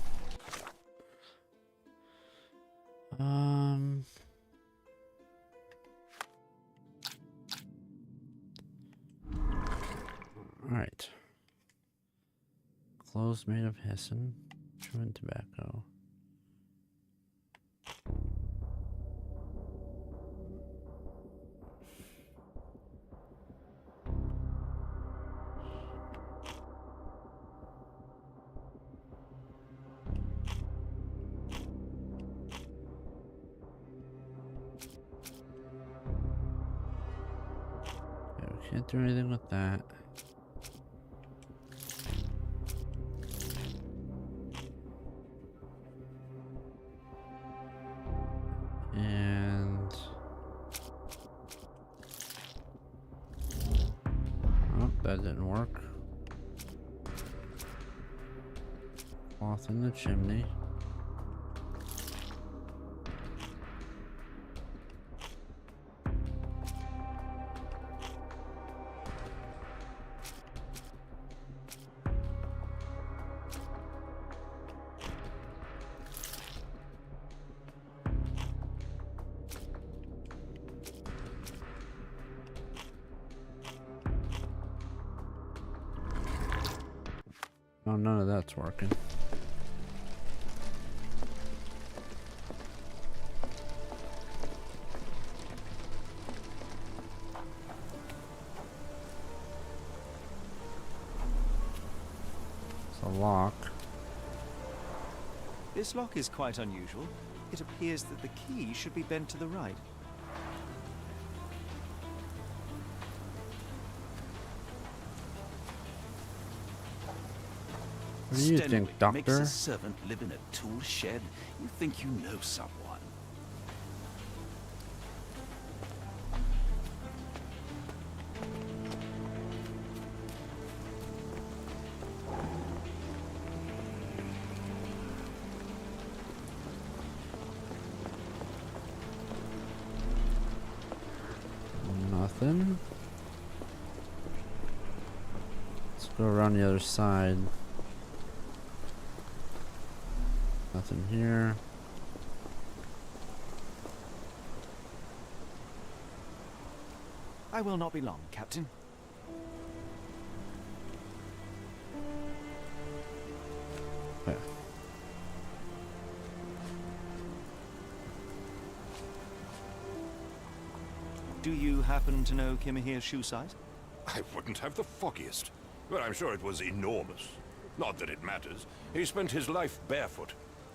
Alright. Clothes made of Hessen, chewing tobacco. Okay, we can't do anything with that. And oh, that didn't work. Cloth in the chimney. Oh, none of that's working. It's a lock. This lock is quite unusual. It appears that the key should be bent to the right. What do you think, Doctor? Makes a servant live in a tool shed. You think you know someone. nothing. Let's go around the other side. Nothing here. I will not be long, Captain. Okay. Do you happen to know Kimahir's shoe size? I wouldn't have the foggiest, but I'm sure it was enormous. Not that it matters. He spent his life barefoot.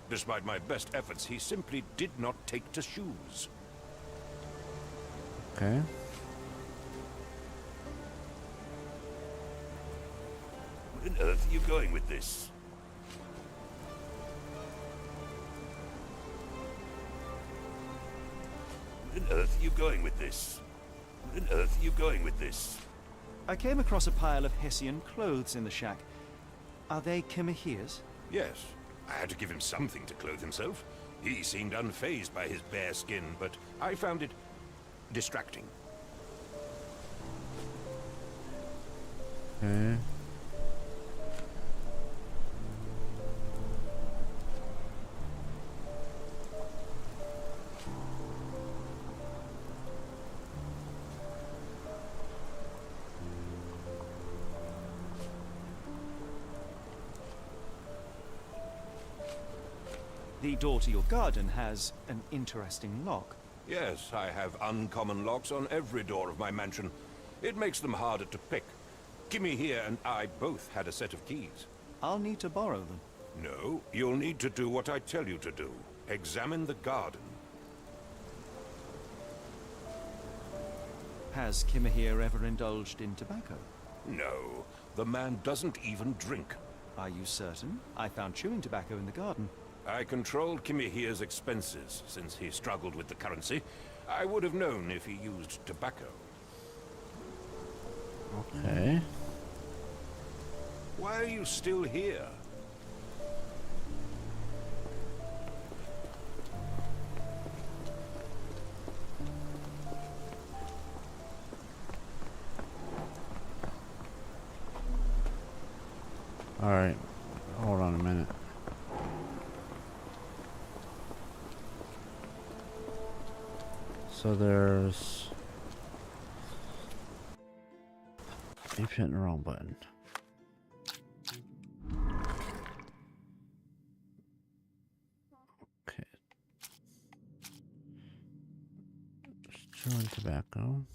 Despite my best efforts, he simply did not take to shoes. Okay. Where on earth are you going with this? Where on earth are you going with this? Where on earth are you going with this? I came across a pile of Hessian clothes in the shack. Are they Kimahir's? Yes. I had to give him something to clothe himself. He seemed unfazed by his bare skin, but I found it distracting. Okay. The door to your garden has an interesting lock. Yes, I have uncommon locks on every door of my mansion. It makes them harder to pick. Kimmy here and I both had a set of keys. I'll need to borrow them. No, you'll need to do what I tell you to do. Examine the garden. Has Kimahir ever indulged in tobacco? No, the man doesn't even drink. Are you certain? I found chewing tobacco in the garden. I controlled Kimihir's expenses since he struggled with the currency. I would have known if he used tobacco. Okay. Why are you still here? All right. Hold on a minute. So there's... Keep hitting the wrong button. Okay. Chewing tobacco.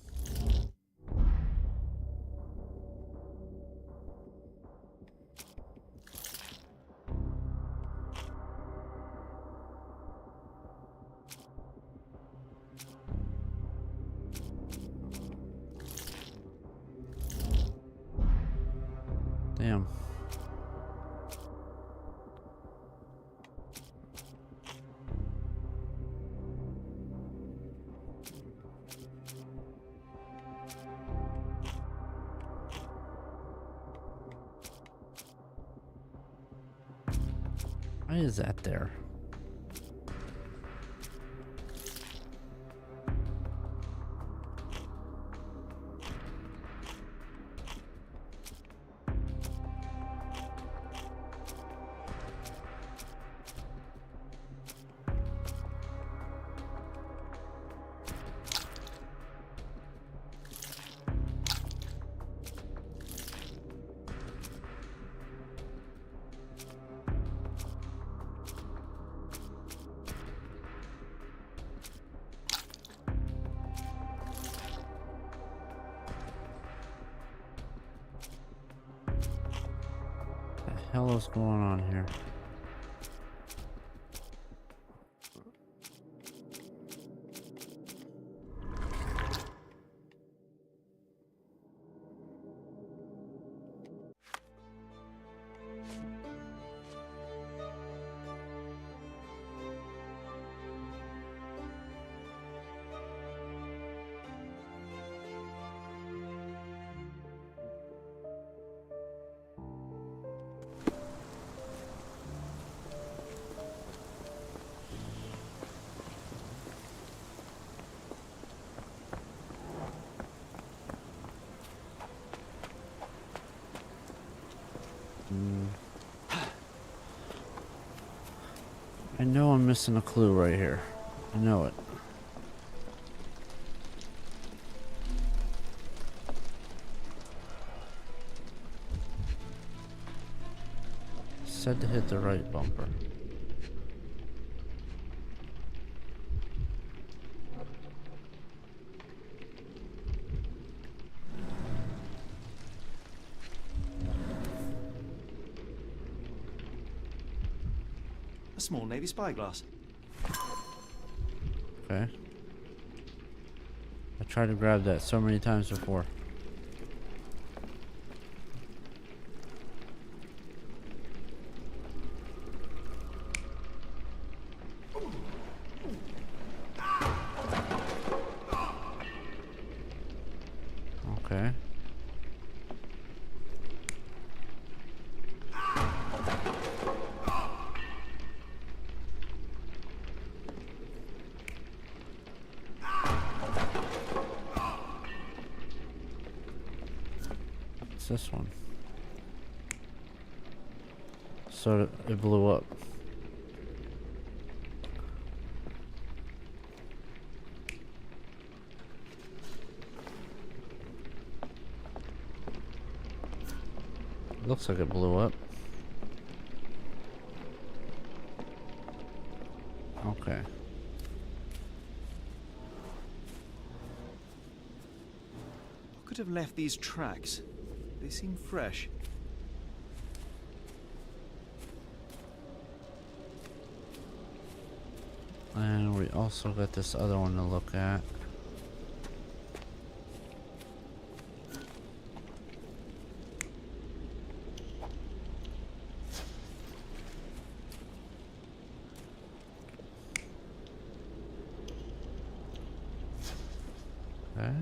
Damn. Why is that there? What the hell is going on here? I know I'm missing a clue right here. I know it. Said to hit the right bumper. A small Navy spyglass. Okay. I tried to grab that so many times before. Okay. What's this one? So it blew up. Looks like it blew up. Okay. Who could have left these tracks? They seem fresh. And we also got this other one to look at. Okay.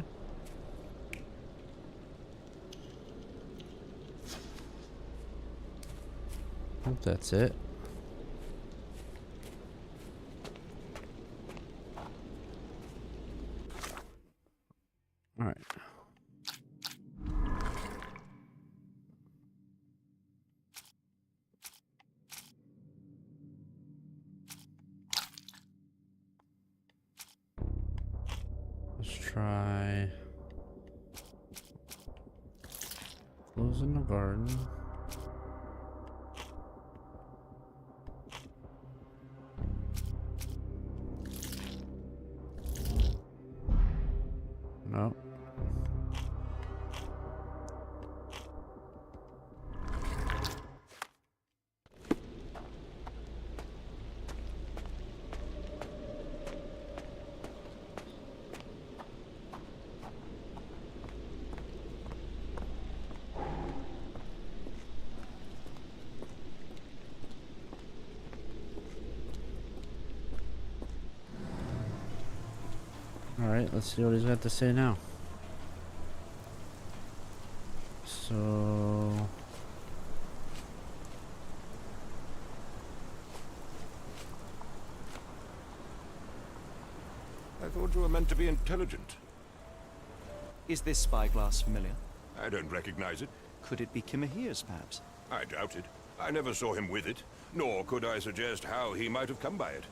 I think that's it. All right. Let's try closing the garden. No. Alright, let's see what he's got to say now. So... I thought you were meant to be intelligent. Is this spyglass familiar? I don't recognize it. Could it be Kimahir's, perhaps? I doubt it. I never saw him with it, nor could I suggest how he might have come by it.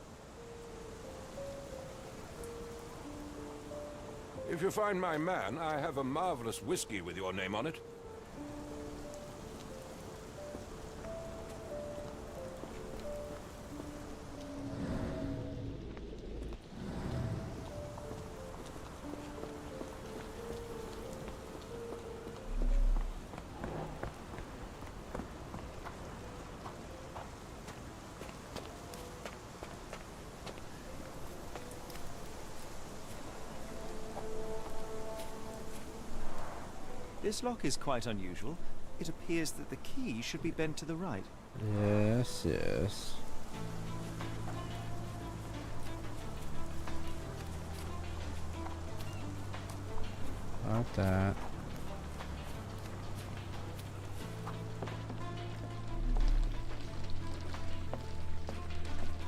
If you find my man, I have a marvelous whiskey with your name on it. This lock is quite unusual. It appears that the key should be bent to the right. Yes, yes. About that.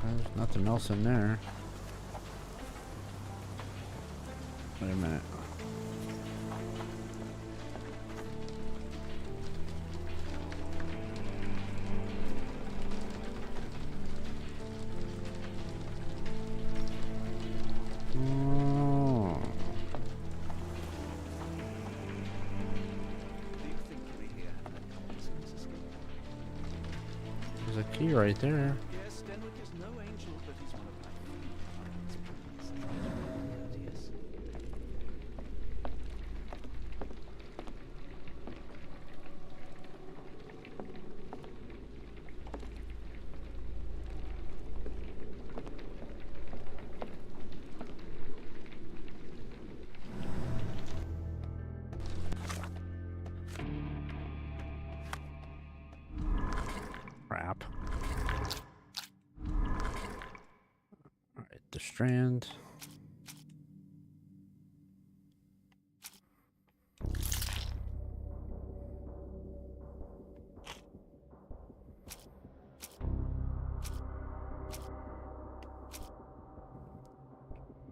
There's nothing else in there. Wait a minute. There's a key right there. Yes, Denwick is no angel, but he's one of my courteous. Crap. Alright, the strand.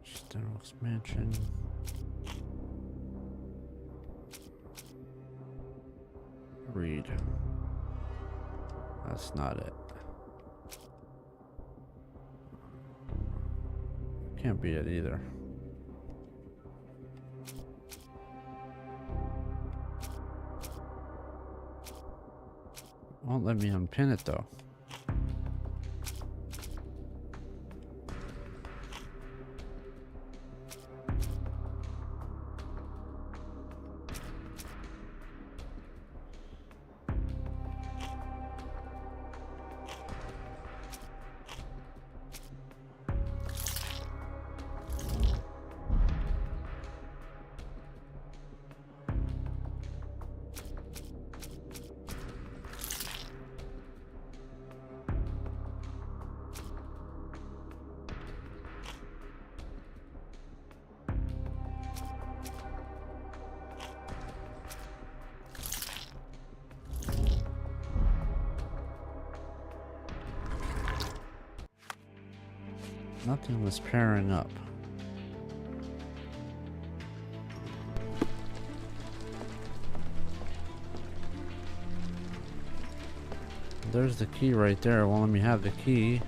Stenrock's mansion. Read. That's not it. Can't be it either. Won't let me unpin it though. Nothing was pairing up. There's the key right there. It won't let me have the key.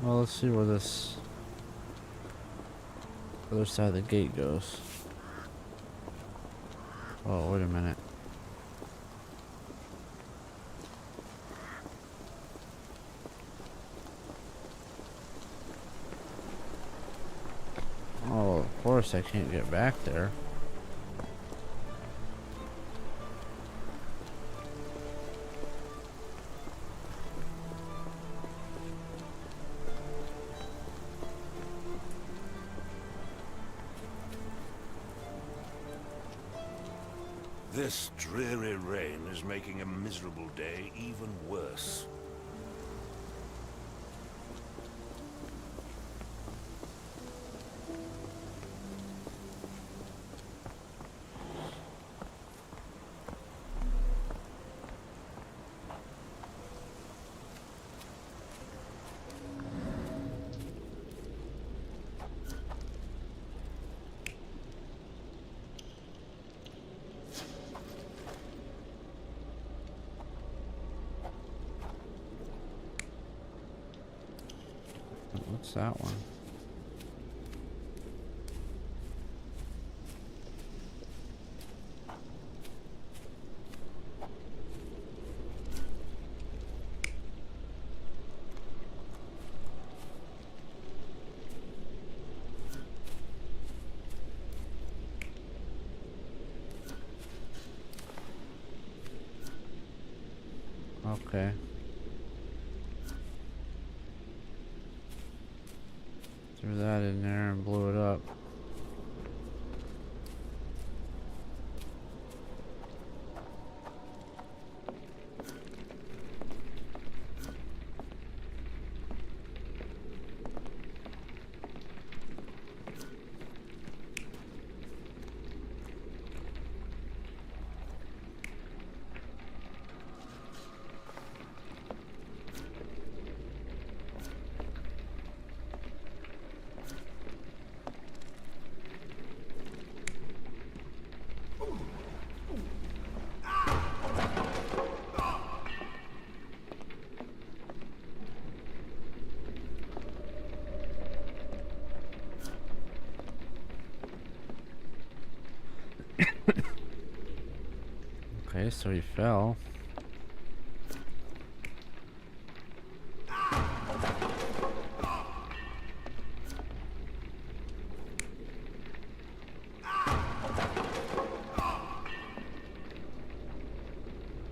Well, let's see where this other side of the gate goes. Oh, wait a minute. Oh, of course I can't get back there. This dreary rain is making a miserable day even worse. What's that one? Okay. Threw that in there and blew it up. Okay, so he fell.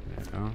There you go.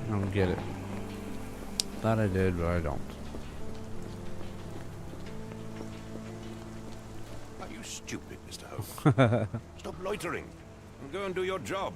I don't get it. Thought I did, but I don't. Are you stupid, Mr. Holmes? Stop loitering and go and do your job.